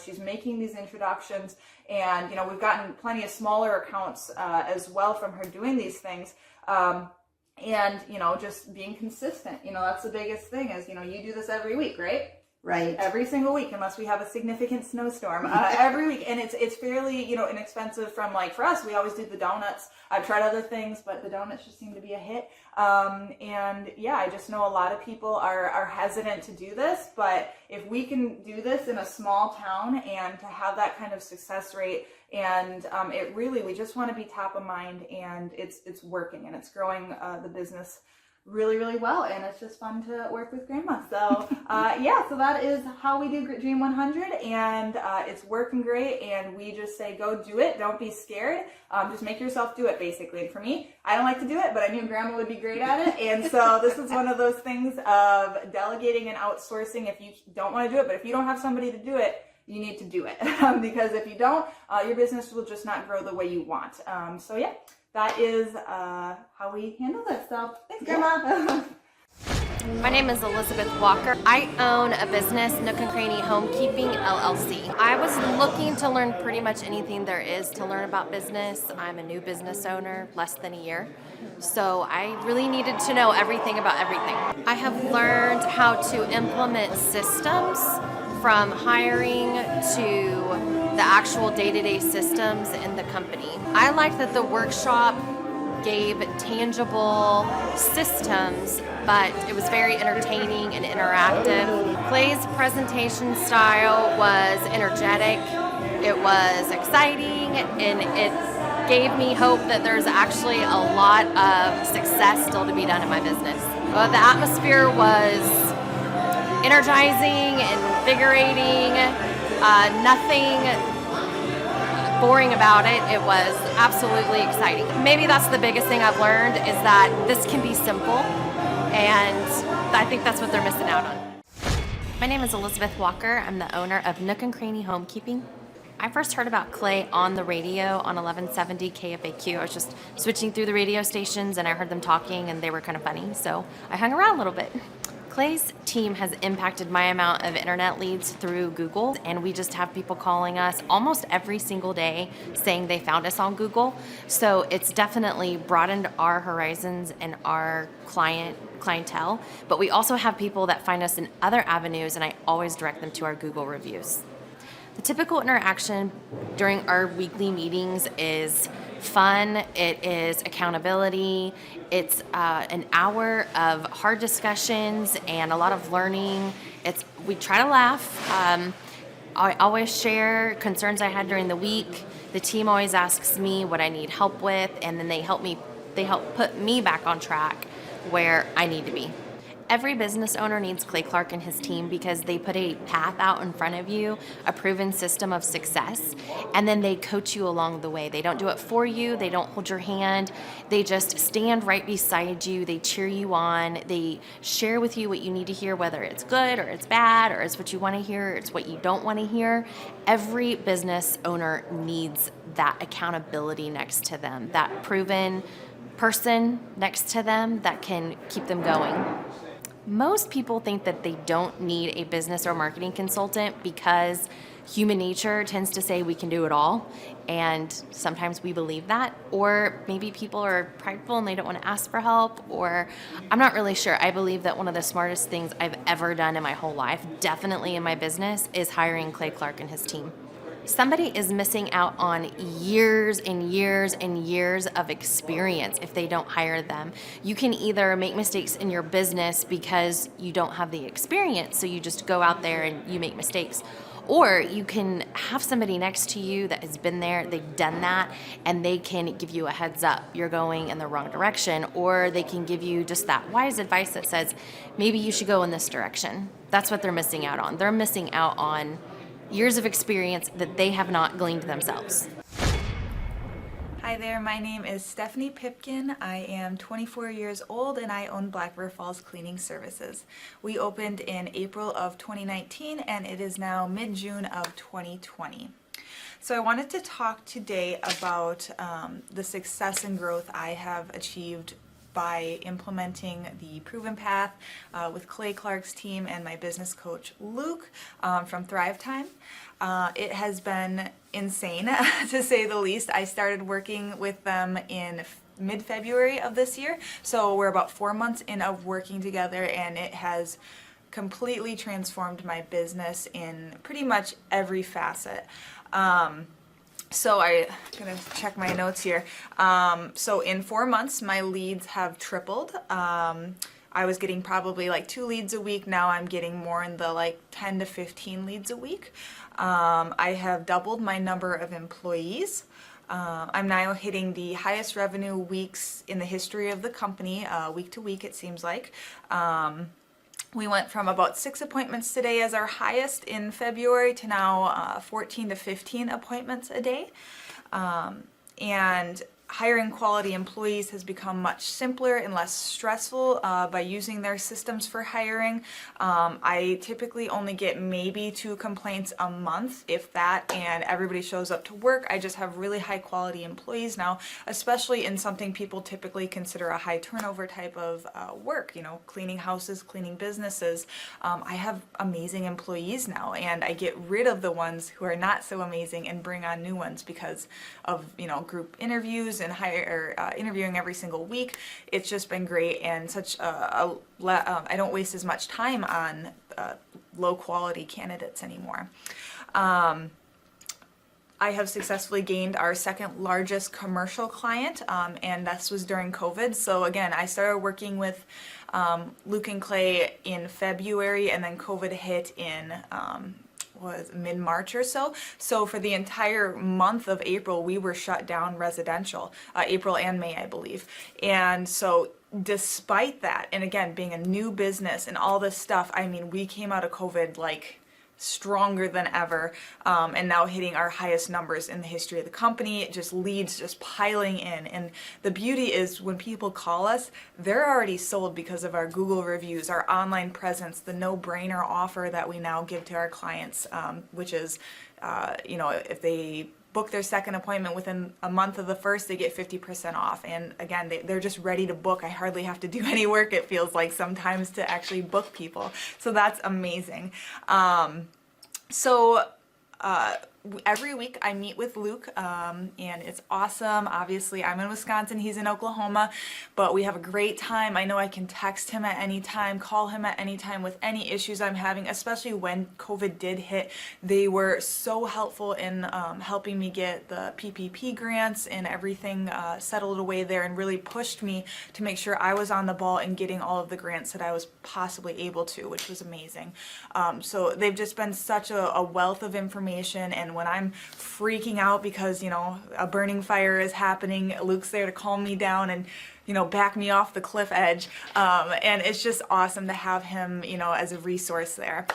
she's making these introductions, and, we've gotten plenty of smaller accounts as well from her doing these things. And, just being consistent, that's the biggest thing is, you do this every week, right? Right. Every single week, unless we have a significant snowstorm, every week. And it's fairly, inexpensive from, like, for us, we always do the donuts. I've tried other things, but the donuts just seem to be a hit. And yeah, I just know a lot of people are hesitant to do this, but if we can do this in a small town and to have that kind of success rate, and we just want to be top of mind, and it's working, and it's growing the business really, really well, and it's just fun to work with Grandma. So so that is how we do Dream 100, and it's working great, and we just say go do it, don't be scared, just make yourself do it, basically. And for me, I don't like to do it, but I knew Grandma would be great at it, and so this is one of those things of delegating and outsourcing if you don't want to do it. But if you don't have somebody to do it, you need to do it, because if you don't, your business will just not grow the way you want. That is how we handle this. So thanks, Grandma. My name is Elizabeth Walker. I own a business, Nook and Cranny Homekeeping LLC. I was looking to learn pretty much anything there is to learn about business. I'm a new business owner, less than a year. So I really needed to know everything about everything. I have learned how to implement systems, from hiring to the actual day-to-day systems in the company. I like that the workshop gave tangible systems, but it was very entertaining and interactive. Clay's presentation style was energetic, it was exciting, and it gave me hope that there's actually a lot of success still to be done in my business. The atmosphere was energizing, invigorating, nothing boring about it. It was absolutely exciting. Maybe that's the biggest thing I've learned, is that this can be simple, and I think that's what they're missing out on. My name is Elizabeth Walker. I'm the owner of Nook and Cranny Homekeeping. I first heard about Clay on the radio on 1170 KFAQ. I was just switching through the radio stations, and I heard them talking, and they were kind of funny, so I hung around a little bit. Clay's team has impacted my amount of internet leads through Google, and we just have people calling us almost every single day saying they found us on Google. So it's definitely broadened our horizons and our clientele, but we also have people that find us in other avenues, and I always direct them to our Google reviews. The typical interaction during our weekly meetings is fun, it is accountability, it's an hour of hard discussions and a lot of learning. We try to laugh. I always share concerns I had during the week. The team always asks me what I need help with, and then they help put me back on track where I need to be. Every business owner needs Clay Clark and his team, because they put a path out in front of you, a proven system of success, and then they coach you along the way. They don't do it for you. They don't hold your hand. They just stand right beside you. They cheer you on. They share with you what you need to hear, whether it's good or it's bad or it's what you want to hear or it's what you don't want to hear. Every business owner needs that accountability next to them, that proven person next to them that can keep them going. Most people think that they don't need a business or marketing consultant because human nature tends to say we can do it all, and sometimes we believe that, or maybe people are prideful and they don't want to ask for help, or I'm not really sure. I believe that one of the smartest things I've ever done in my whole life, definitely in my business, is hiring Clay Clark and his team. Somebody is missing out on years and years and years of experience if they don't hire them. You can either make mistakes in your business because you don't have the experience, so you just go out there and you make mistakes. Or you can have somebody next to you that has been there, they've done that, and they can give you a heads up, you're going in the wrong direction, or they can give you just that wise advice that says, maybe you should go in this direction. That's what they're missing out on. They're missing out on years of experience that they have not gleaned themselves. Hi there, my name is Stephanie Pipkin. I am 24 years old and I own Black River Falls Cleaning Services. We opened in April of 2019 and it is now mid-June of 2020. So I wanted to talk today about the success and growth I have achieved by implementing the Proven Path with Clay Clark's team and my business coach Luke from Thrivetime. It has been insane to say the least. I started working with them in mid-February of this year, so we're about 4 months in of working together, and it has completely transformed my business in pretty much every facet. So I'm gonna check my notes here. So in 4 months, my leads have tripled. I was getting probably like 2 leads a week. Now I'm getting more in the like 10 to 15 leads a week. I have doubled my number of employees. I'm now hitting the highest revenue weeks in the history of the company, week to week it seems like. We went from about 6 appointments today as our highest in February to now 14 to 15 appointments a day. And hiring quality employees has become much simpler and less stressful by using their systems for hiring. I typically only get maybe 2 complaints a month, if that, and everybody shows up to work. I just have really high quality employees now, especially in something people typically consider a high turnover type of work, you know, cleaning houses, cleaning businesses. I have amazing employees now, and I get rid of the ones who are not so amazing and bring on new ones because of, you know, group interviews and interviewing every single week. It's just been great, and such I don't waste as much time on low quality candidates anymore. I have successfully gained our second largest commercial client, and this was during COVID. So again, I started working with Luke and Clay in February, and then COVID hit in was mid-March or so. So for the entire month of April, we were shut down residential, April and May, I believe. And so despite that, and again, being a new business and all this stuff, I mean, we came out of COVID like stronger than ever, and now hitting our highest numbers in the history of the company. It just leads just piling in, and the beauty is when people call us, they're already sold because of our Google reviews, our online presence, the no-brainer offer that we now give to our clients, which is, you know, if they book their second appointment within a month of the first, they get 50% off. And again, they're just ready to book. I hardly have to do any work, it feels like sometimes, to actually book people. So that's amazing. Every week I meet with Luke, and it's awesome. Obviously, I'm in Wisconsin, he's in Oklahoma, but we have a great time. I know I can text him at any time, call him at any time with any issues I'm having, especially when COVID did hit. They were so helpful in helping me get the PPP grants and everything settled away there, and really pushed me to make sure I was on the ball and getting all of the grants that I was possibly able to, which was amazing. So they've just been such a wealth of information, and when I'm freaking out because, you know, a burning fire is happening, Luke's there to calm me down and, you know, back me off the cliff edge. And it's just awesome to have him, you know, as a resource there.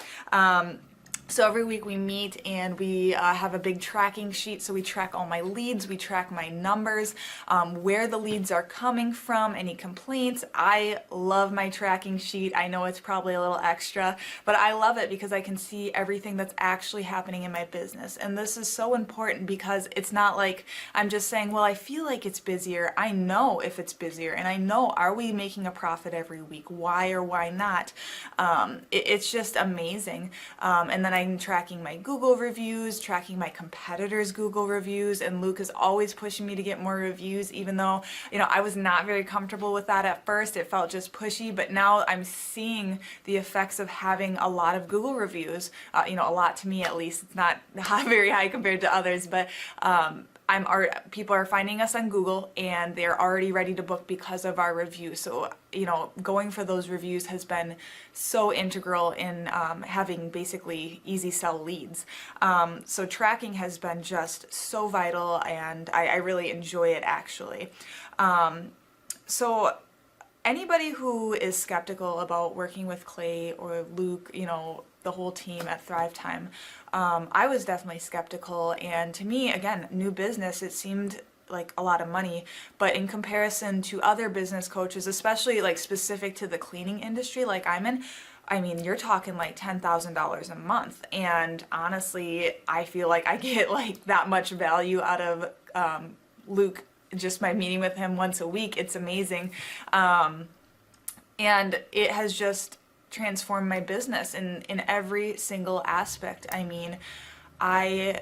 So every week we meet and we have a big tracking sheet. So we track all my leads, we track my numbers, where the leads are coming from, any complaints. I love my tracking sheet. I know it's probably a little extra, but I love it because I can see everything that's actually happening in my business. And this is so important because it's not like I'm just saying, well, I feel like it's busier. I know if it's busier, and I know, are we making a profit every week? Why or why not? It's just amazing. And then I'm tracking my Google reviews, tracking my competitors' Google reviews, and Luke is always pushing me to get more reviews, even though, you know, I was not very comfortable with that at first. It felt just pushy, but now I'm seeing the effects of having a lot of Google reviews, you know, a lot to me at least. It's not very high compared to others, but people are finding us on Google and they're already ready to book because of our reviews. So, you know, going for those reviews has been so integral in having basically easy sell leads. So tracking has been just so vital, and I really enjoy it actually. So anybody who is skeptical about working with Clay or Luke, you know, the whole team at Thrivetime, I was definitely skeptical, and to me, again, new business, it seemed like a lot of money, but in comparison to other business coaches, especially like specific to the cleaning industry like I'm in, I mean, you're talking like $10,000 a month. And honestly, I feel like I get like that much value out of Luke just by meeting with him once a week. It's amazing. And it has just transformed my business in every single aspect. I mean, I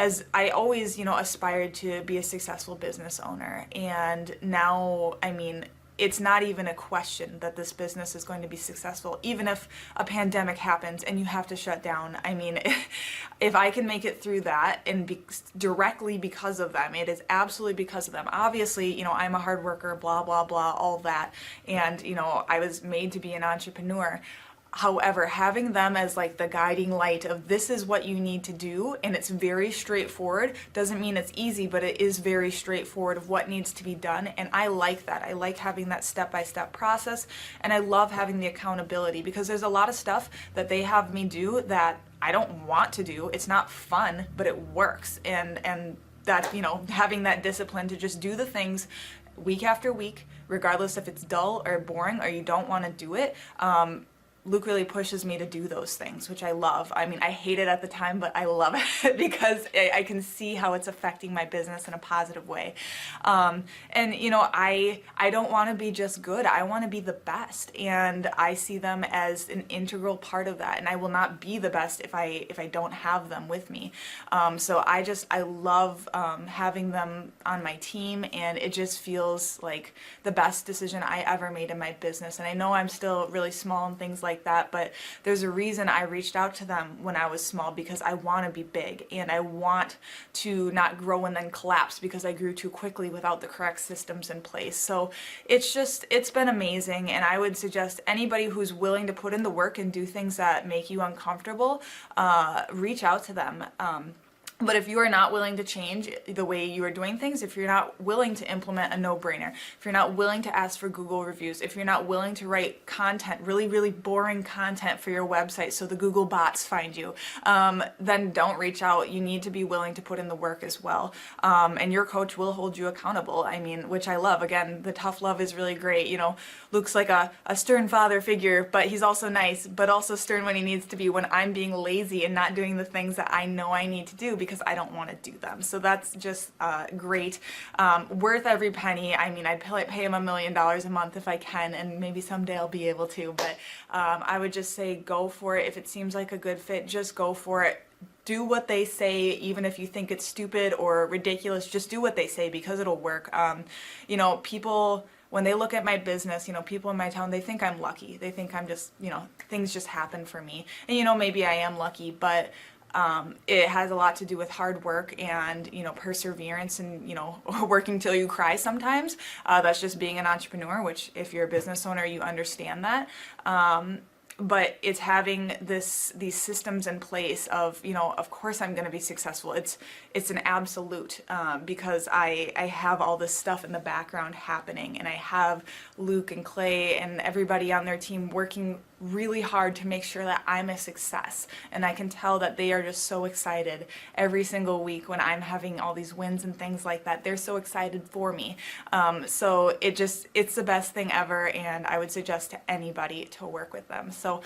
as I always, aspired to be a successful business owner. And now, I mean, it's not even a question that this business is going to be successful, even if a pandemic happens and you have to shut down. I mean, if I can make it through that and directly because of them, it is absolutely because of them. Obviously, I'm a hard worker, blah, blah, blah, all that. And, I was made to be an entrepreneur. However, having them as like the guiding light of this is what you need to do, and it's very straightforward, doesn't mean it's easy, but it is very straightforward of what needs to be done. And I like that. I like having that step-by-step process, and I love having the accountability, because there's a lot of stuff that they have me do that I don't want to do. It's not fun, but it works. And that, having that discipline to just do the things week after week, regardless if it's dull or boring or you don't want to do it, Luke really pushes me to do those things, which I love. I mean, I hate it at the time, but I love it because I can see how it's affecting my business in a positive way. And, I don't want to be just good. I want to be the best. And I see them as an integral part of that. And I will not be the best if I don't have them with me. So I love having them on my team, and it just feels like the best decision I ever made in my business. And I know I'm still really small and things like that, but there's a reason I reached out to them when I was small, because I want to be big and I want to not grow and then collapse because I grew too quickly without the correct systems in place. So it's been amazing, and I would suggest anybody who's willing to put in the work and do things that make you uncomfortable, reach out to them. But if you are not willing to change the way you are doing things, if you're not willing to implement a no-brainer, if you're not willing to ask for Google reviews, if you're not willing to write content, really, really boring content for your website so the Google bots find you, then don't reach out. You need to be willing to put in the work as well. And your coach will hold you accountable. I mean, which I love. Again, the tough love is really great. Luke's like a stern father figure, but he's also nice, but also stern when he needs to be, when I'm being lazy and not doing the things that I know I need to do because I don't want to do them. So that's just great. Worth every penny. I mean, I'd pay him $1 million a month if I can, and maybe someday I'll be able to, but I would just say go for it. If it seems like a good fit, just go for it. Do what they say, even if you think it's stupid or ridiculous, just do what they say, because it'll work. People, when they look at my business, people in my town, they think I'm lucky. They think I'm just, things just happen for me. And, maybe I am lucky, but it has a lot to do with hard work and, perseverance and, working till you cry sometimes. That's just being an entrepreneur, which if you're a business owner, you understand that. But it's having these systems in place of, of course I'm going to be successful. It's an absolute, because I have all this stuff in the background happening, and I have Luke and Clay and everybody on their team working really hard to make sure that I'm a success. And I can tell that they are just so excited every single week when I'm having all these wins and things like that. They're so excited for me. So it's the best thing ever, and I would suggest to anybody to work with them. So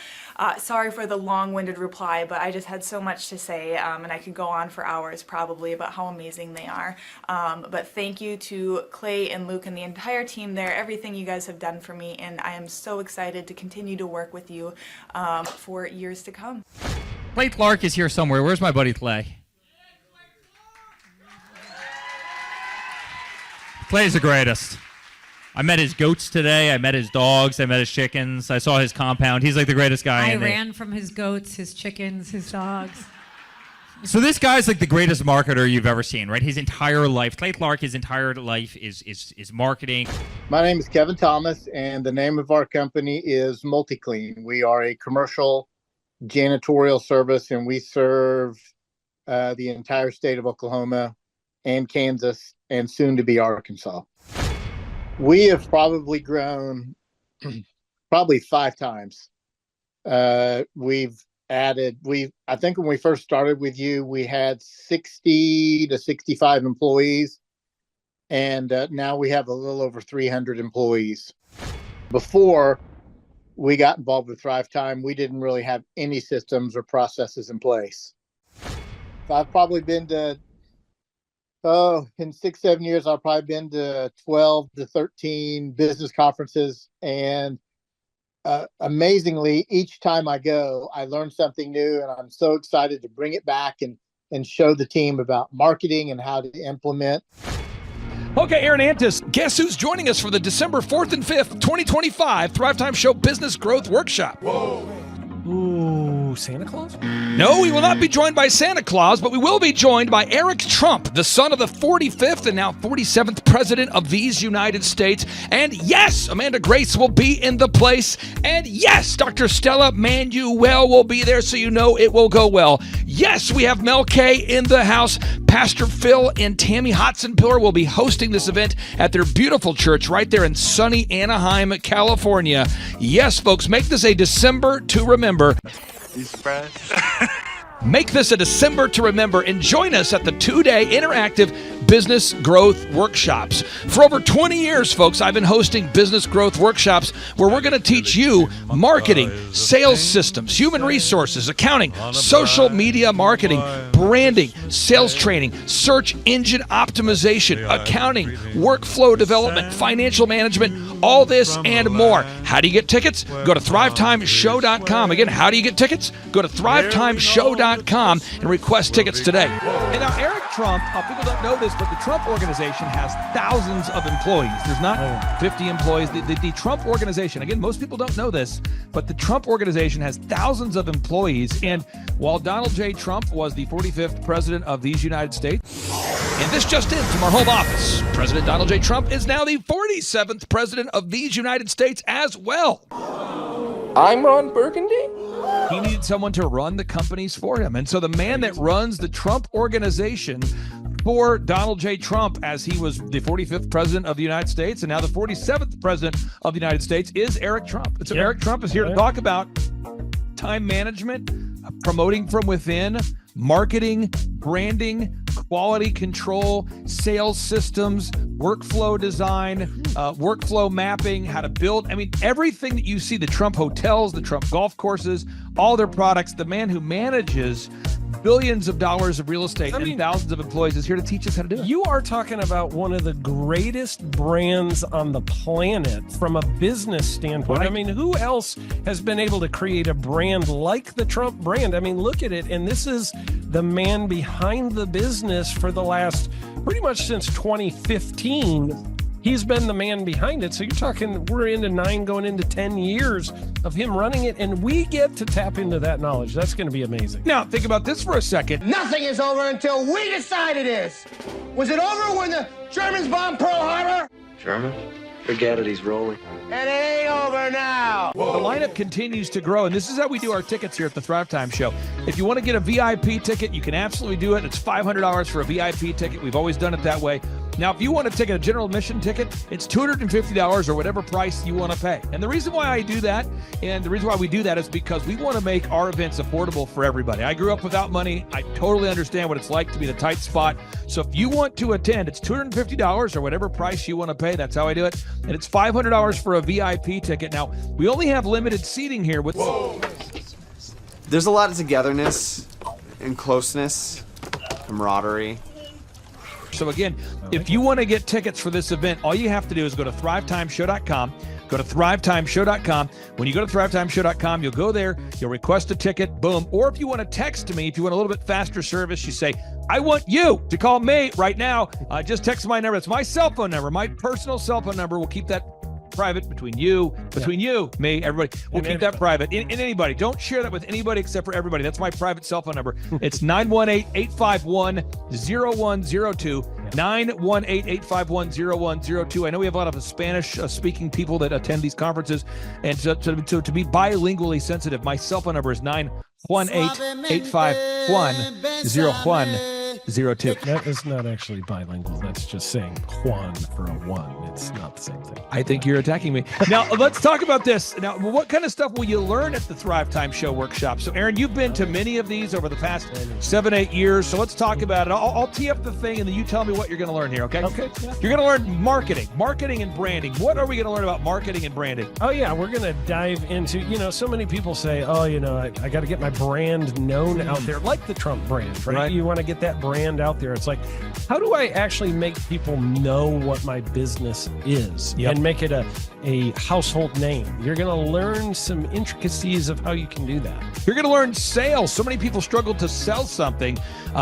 sorry for the long-winded reply, but I just had so much to say, and I could go on for hours probably about how amazing they are. But thank you to Clay and Luke and the entire team there, everything you guys have done for me, and I am so excited to continue to work with you for years to come. Clay Clark is here somewhere. Where's my buddy Clay? Clay's the greatest. I met his goats today. I met his dogs. I met his chickens. I saw his compound. He's like the greatest guy. I ran from his goats, his chickens, his dogs. So this guy's like the greatest marketer you've ever seen, right? His entire life, Clay Clark, his entire life is marketing. My name is Kevin Thomas, and the name of our company is MultiClean. We are a commercial janitorial service, and we serve the entire state of Oklahoma and Kansas, and soon to be Arkansas. We have probably grown probably 5 times. I think when we first started with you, we had 60 to 65 employees, and now we have a little over 300 employees. Before, we got involved with Thrivetime, we didn't really have any systems or processes in place. So I've probably been to, in 6-7 years, I've probably been to 12 to 13 business conferences. And amazingly, each time I go, I learn something new, and I'm so excited to bring it back and show the team about marketing and how to implement. Okay, Aaron Antis, guess who's joining us for the December 4th and 5th, 2025 Thrivetime Show Business Growth Workshop? Whoa. Ooh, Santa Claus? No, we will not be joined by Santa Claus, but we will be joined by Eric Trump, the son of the 45th and now 47th President of these United States. And yes, Amanda Grace will be in the place. And yes, Dr. Stella Manuel will be there, so you know it will go well. Yes, we have Mel K in the house. Pastor Phil and Tammy Hotson-Pillar will be hosting this event at their beautiful church right there in sunny Anaheim, California. Yes, folks, make this a December to remember. You surprised? Make this a December to remember and join us at the 2-day interactive business growth workshops. For over 20 years, folks, I've been hosting business growth workshops where we're going to teach you marketing, sales systems, human resources, accounting, social media marketing, branding, sales training, search engine optimization, accounting, workflow development, financial management, all this and more. How do you get tickets? Go to thrivetimeshow.com. Again, how do you get tickets? Go to thrivetimeshow.com and request tickets today. And now, Eric Trump, people don't know this, but the Trump organization has thousands of employees. There's not 50 employees. The Trump organization, again, most people don't know this, but the Trump organization has thousands of employees. And while Donald J. Trump was the 45th president of these United States, and this just in from our home office, President Donald J. Trump is now the 47th president of these United States as well. I'm Ron Burgundy. He needed someone to run the companies for him. And so the man that runs the Trump organization for Donald J. Trump, as he was the 45th president of the United States and now the 47th president of the United States, is Eric Trump. And so Eric Trump is here to talk about time management, promoting from within, marketing, branding, quality control, sales systems, workflow design, workflow mapping, how to build. I mean, everything that you see, the Trump hotels, the Trump golf courses, all their products, the man who manages billions of dollars of real estate and thousands of employees is here to teach us how to do it. You are talking about one of the greatest brands on the planet from a business standpoint. Right. I mean, who else has been able to create a brand like the Trump brand? I mean, look at it. And this is the man behind the business for the last, pretty much since 2015. He's been the man behind it. So you're talking, we're into 9 going into 10 years of him running it, and we get to tap into that knowledge. That's going to be amazing. Now, think about this for a second. Nothing is over until we decide it is. Was it over when the Germans bombed Pearl Harbor? German? Forget it, he's rolling. And it ain't over now. The lineup continues to grow, and this is how we do our tickets here at the Thrivetime Show. If you want to get a VIP ticket, you can absolutely do it. It's $500 for a VIP ticket. We've always done it that way. Now, if you want to take a general admission ticket, it's $250 or whatever price you want to pay. And the reason why I do that, and the reason why we do that is because we want to make our events affordable for everybody. I grew up without money. I totally understand what it's like to be in a tight spot. So if you want to attend, it's $250 or whatever price you want to pay. That's how I do it. And it's $500 for a VIP ticket. Now, we only have limited seating here with... Whoa. There's a lot of togetherness and closeness, camaraderie. So again, if you want to get tickets for this event, all you have to do is go to thrivetimeshow.com. Go to thrivetimeshow.com. When you go to thrivetimeshow.com, you'll go there, you'll request a ticket, boom. Or if you want to text me, if you want a little bit faster service, you say, I want you to call me right now. Just text my number. It's my cell phone number, my personal cell phone number. We'll keep that private between you, me, everybody. We'll keep that private. And anybody. Don't share that with anybody except for everybody. That's my private cell phone number. It's 918-851-0102. 918-851-0102. I know we have a lot of Spanish-speaking people that attend these conferences. And so to be bilingually sensitive, my cell phone number is 918-851-0102. 802. That is not actually bilingual. That's just saying Juan for a one. It's not the same thing. I think you're attacking me. Now, let's talk about this. Now, what kind of stuff will you learn at the Thrivetime Show workshop? So, Aaron, you've been to many of these over the past 7-8 years. So let's talk about it. I'll tee up the thing, and then you tell me what you're going to learn here, okay? Okay. Yeah. You're going to learn marketing and branding. What are we going to learn about marketing and branding? Oh, yeah. We're going to dive into, so many people say, I got to get my brand known out there, like the Trump brand, right? You want to get that brand out there. It's like, how do I actually make people know what my business is and make it a household name? You're going to learn some intricacies of how you can do that. You're going to learn sales. So many people struggle to sell something.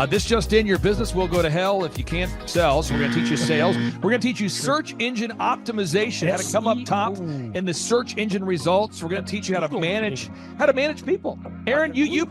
This just in, your business will go to hell if you can't sell. So we're going to teach you sales. We're going to teach you search engine optimization, how to come up top in the search engine results. We're going to teach you how to manage people. Aaron, you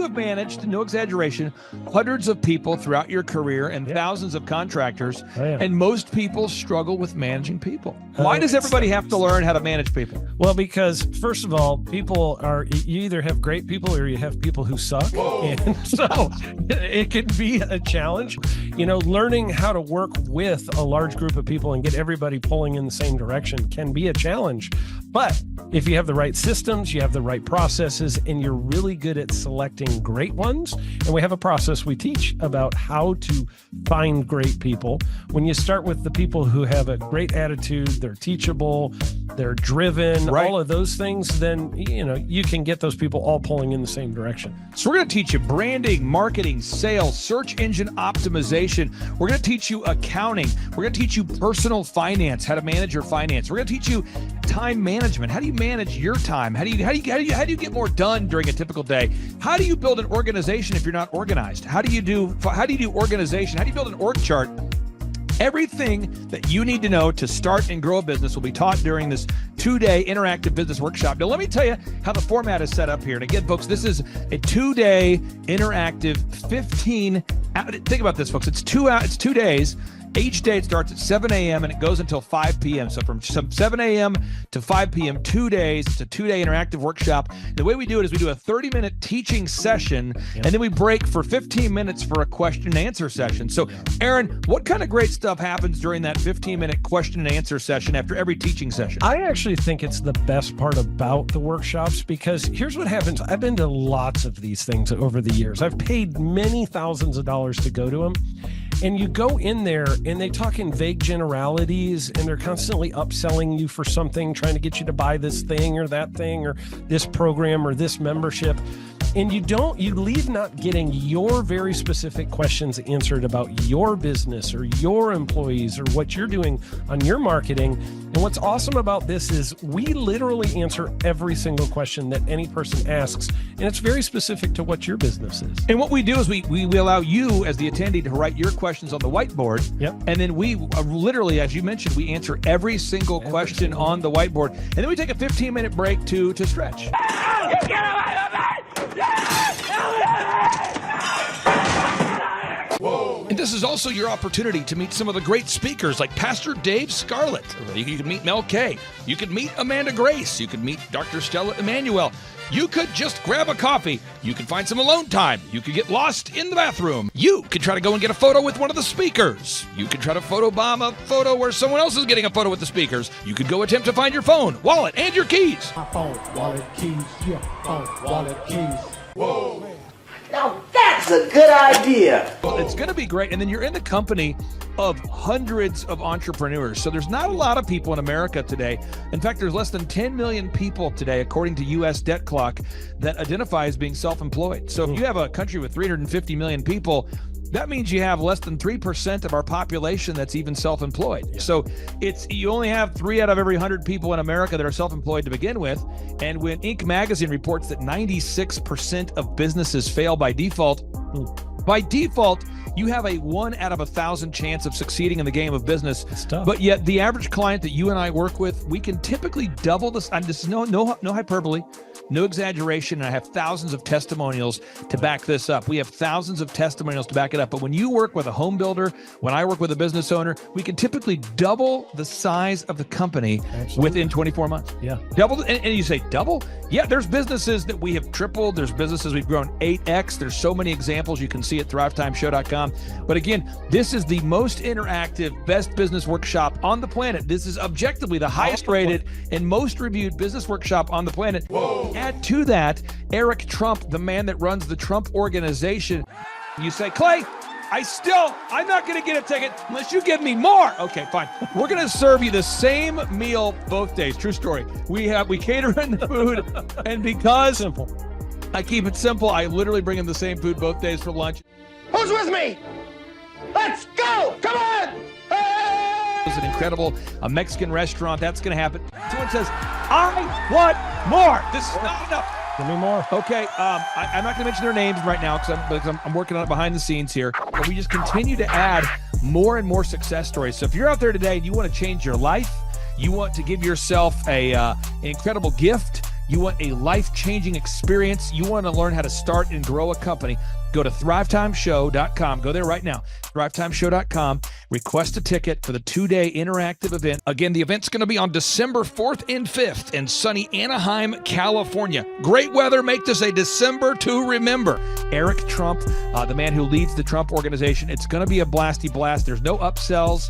have managed, no exaggeration, hundreds of people throughout your career and thousands of contractors. And most people struggle with managing people. Why does everybody have to learn how to manage people? Well, because first of all, you either have great people or you have people who suck. And so it can be a challenge. Learning how to work with a large group of people and get everybody pulling in the same direction can be a challenge. But if you have the right systems, you have the right processes, and you're really good at selecting great ones, and we have a process we teach about how to find great people. When you start with the people who have a great attitude, they're teachable, they're driven, all of those things, then, you can get those people all pulling in the same direction. So we're going to teach you branding, marketing, sales, search engine optimization. We're going to teach you accounting. We're going to teach you personal finance, how to manage your finance. We're going to teach you time management. How do you manage your time? How do you get more done during a typical day? How do you build an organization if you're not organized? How do you do organization? How do you build an org chart? Everything that you need to know to start and grow a business will be taught during this 2-day interactive business workshop. Now, let me tell you how the format is set up here. And again, folks, this is a 2-day interactive 15. Think about this, folks. It's 2 days. Each day it starts at 7 a.m. and it goes until 5 p.m. So from 7 a.m. to 5 p.m., 2 days. It's a 2-day interactive workshop. The way we do it is we do a 30-minute teaching session, and then we break for 15 minutes for a question and answer session. So, Aaron, what kind of great stuff happens during that 15-minute question and answer session after every teaching session? I actually think it's the best part about the workshops, because here's what happens. I've been to lots of these things over the years. I've paid many thousands of dollars to go to them. And you go in there and they talk in vague generalities, and they're constantly upselling you for something, trying to get you to buy this thing or that thing or this program or this membership. And you leave not getting your very specific questions answered about your business or your employees or what you're doing on your marketing. And what's awesome about this is we literally answer every single question that any person asks, and it's very specific to what your business is. And what we do is we allow you as the attendee to write your questions on the whiteboard. And then we literally, as you mentioned, we answer every single question on the whiteboard. And then we take a 15-minute break to stretch. And this is also your opportunity to meet some of the great speakers like Pastor Dave Scarlett. You can meet Mel Kay. You could meet Amanda Grace. You could meet Dr. Stella Emanuel. You could just grab a coffee. You could find some alone time. You could get lost in the bathroom. You could try to go and get a photo with one of the speakers. You could try to photobomb a photo where someone else is getting a photo with the speakers. You could go attempt to find your phone, wallet, and your keys. My phone, wallet, keys, your phone, wallet, keys. Whoa. Now that's a good idea. Well, it's going to be great. And then you're in the company of hundreds of entrepreneurs. So there's not a lot of people in America today. In fact, there's less than 10 million people today, according to U.S. Debt Clock, that identify as being self-employed. So if you have a country with 350 million people, that means you have less than 3% of our population that's even self-employed. So you only have 3 out of every 100 people in America that are self-employed to begin with. And when Inc. magazine reports that 96% of businesses fail by default, you have a 1 out of 1,000 chance of succeeding in the game of business. But yet the average client that you and I work with, we can typically double this. And this is no hyperbole. No exaggeration. And I have thousands of testimonials to back this up. We have thousands of testimonials to back it up. But when you work with a home builder, when I work with a business owner, we can typically double the size of the company within 24 months. Yeah. Double. And you say double? Yeah, there's businesses that we have tripled. There's businesses we've grown 8x. There's so many examples you can see at thrivetimeshow.com. But again, this is the most interactive, best business workshop on the planet. This is objectively the highest rated and most reviewed business workshop on the planet. Whoa. Add to that, Eric Trump, the man that runs the Trump organization. You say, Clay, I'm not going to get a ticket unless you give me more. Okay, fine. We're going to serve you the same meal both days. True story. We cater in the food, and because I keep it simple, I literally bring in the same food both days for lunch. Who's with me? Let's go! Come on! Hey! It's an incredible Mexican restaurant. That's going to happen. Someone says, I want more. This is not enough. Give me more. Okay, I'm not going to mention their names right now because I'm working on it behind the scenes here. But we just continue to add more and more success stories. So if you're out there today and you want to change your life, you want to give yourself an incredible gift, you want a life-changing experience, you want to learn how to start and grow a company, go to thrivetimeshow.com. Go there right now, thrivetimeshow.com. Request a ticket for the 2-day interactive event. Again, the event's going to be on December 4th and 5th in sunny Anaheim, California. Great weather. Make this a December to remember. Eric Trump, the man who leads the Trump organization. It's going to be a blasty blast. There's no upsells.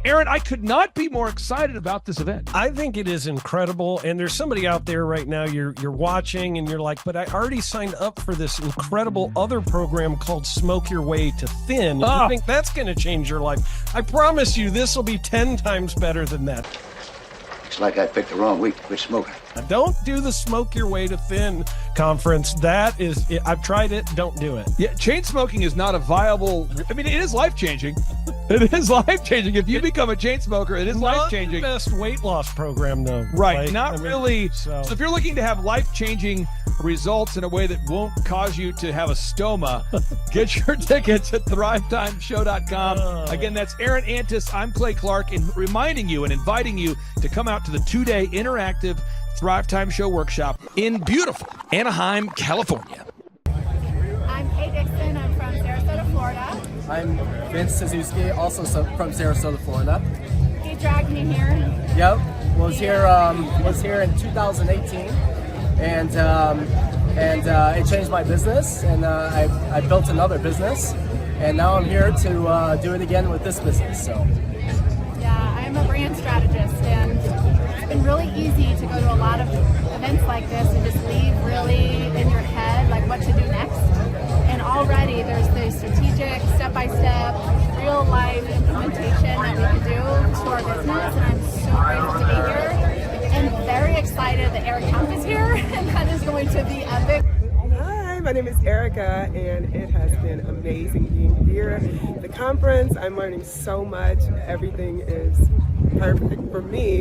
Aaron, I could not be more excited about this event. I think it is incredible. And there's somebody out there right now, you're watching and you're like, but I already signed up for this incredible other program called Smoke Your Way to Thin. I think that's going to change your life. I promise you this will be 10 times better than that. Looks like I picked the wrong week to quit smoking. Don't do the Smoke Your Way to Thin conference. I've tried it. Don't do it. Yeah, chain smoking is not a viable. I mean, it is life-changing. It is life-changing. If you become a chain smoker, it is life-changing. Not the best weight loss program, though. Right. Really. So if you're looking to have life-changing results in a way that won't cause you to have a stoma, get your tickets at thrivetimeshow.com. Again, that's Aaron Antis. I'm Clay Clark, and reminding you and inviting you to come out to the 2-day interactive Thrive Time Show workshop in beautiful Anaheim, California. I'm Kate Dixon. I'm from Sarasota, Florida. I'm Vince Suzuki, also from Sarasota, Florida. He dragged me here. Yep, was here in 2018, and it changed my business, and I built another business, and now I'm here to do it again with this business. So. Yeah, I'm a brand strategist, and it's been really easy to go to a lot of events like this and just leave really in your head like what to do next. And already there's the strategic, step-by-step, real-life implementation that we can do to our business, and I'm so grateful to be here and very excited that Eric Trump is here, and that is going to be epic. Hi, my name is Erica, and it has been amazing being here at the conference. I'm learning so much. Everything is perfect for me.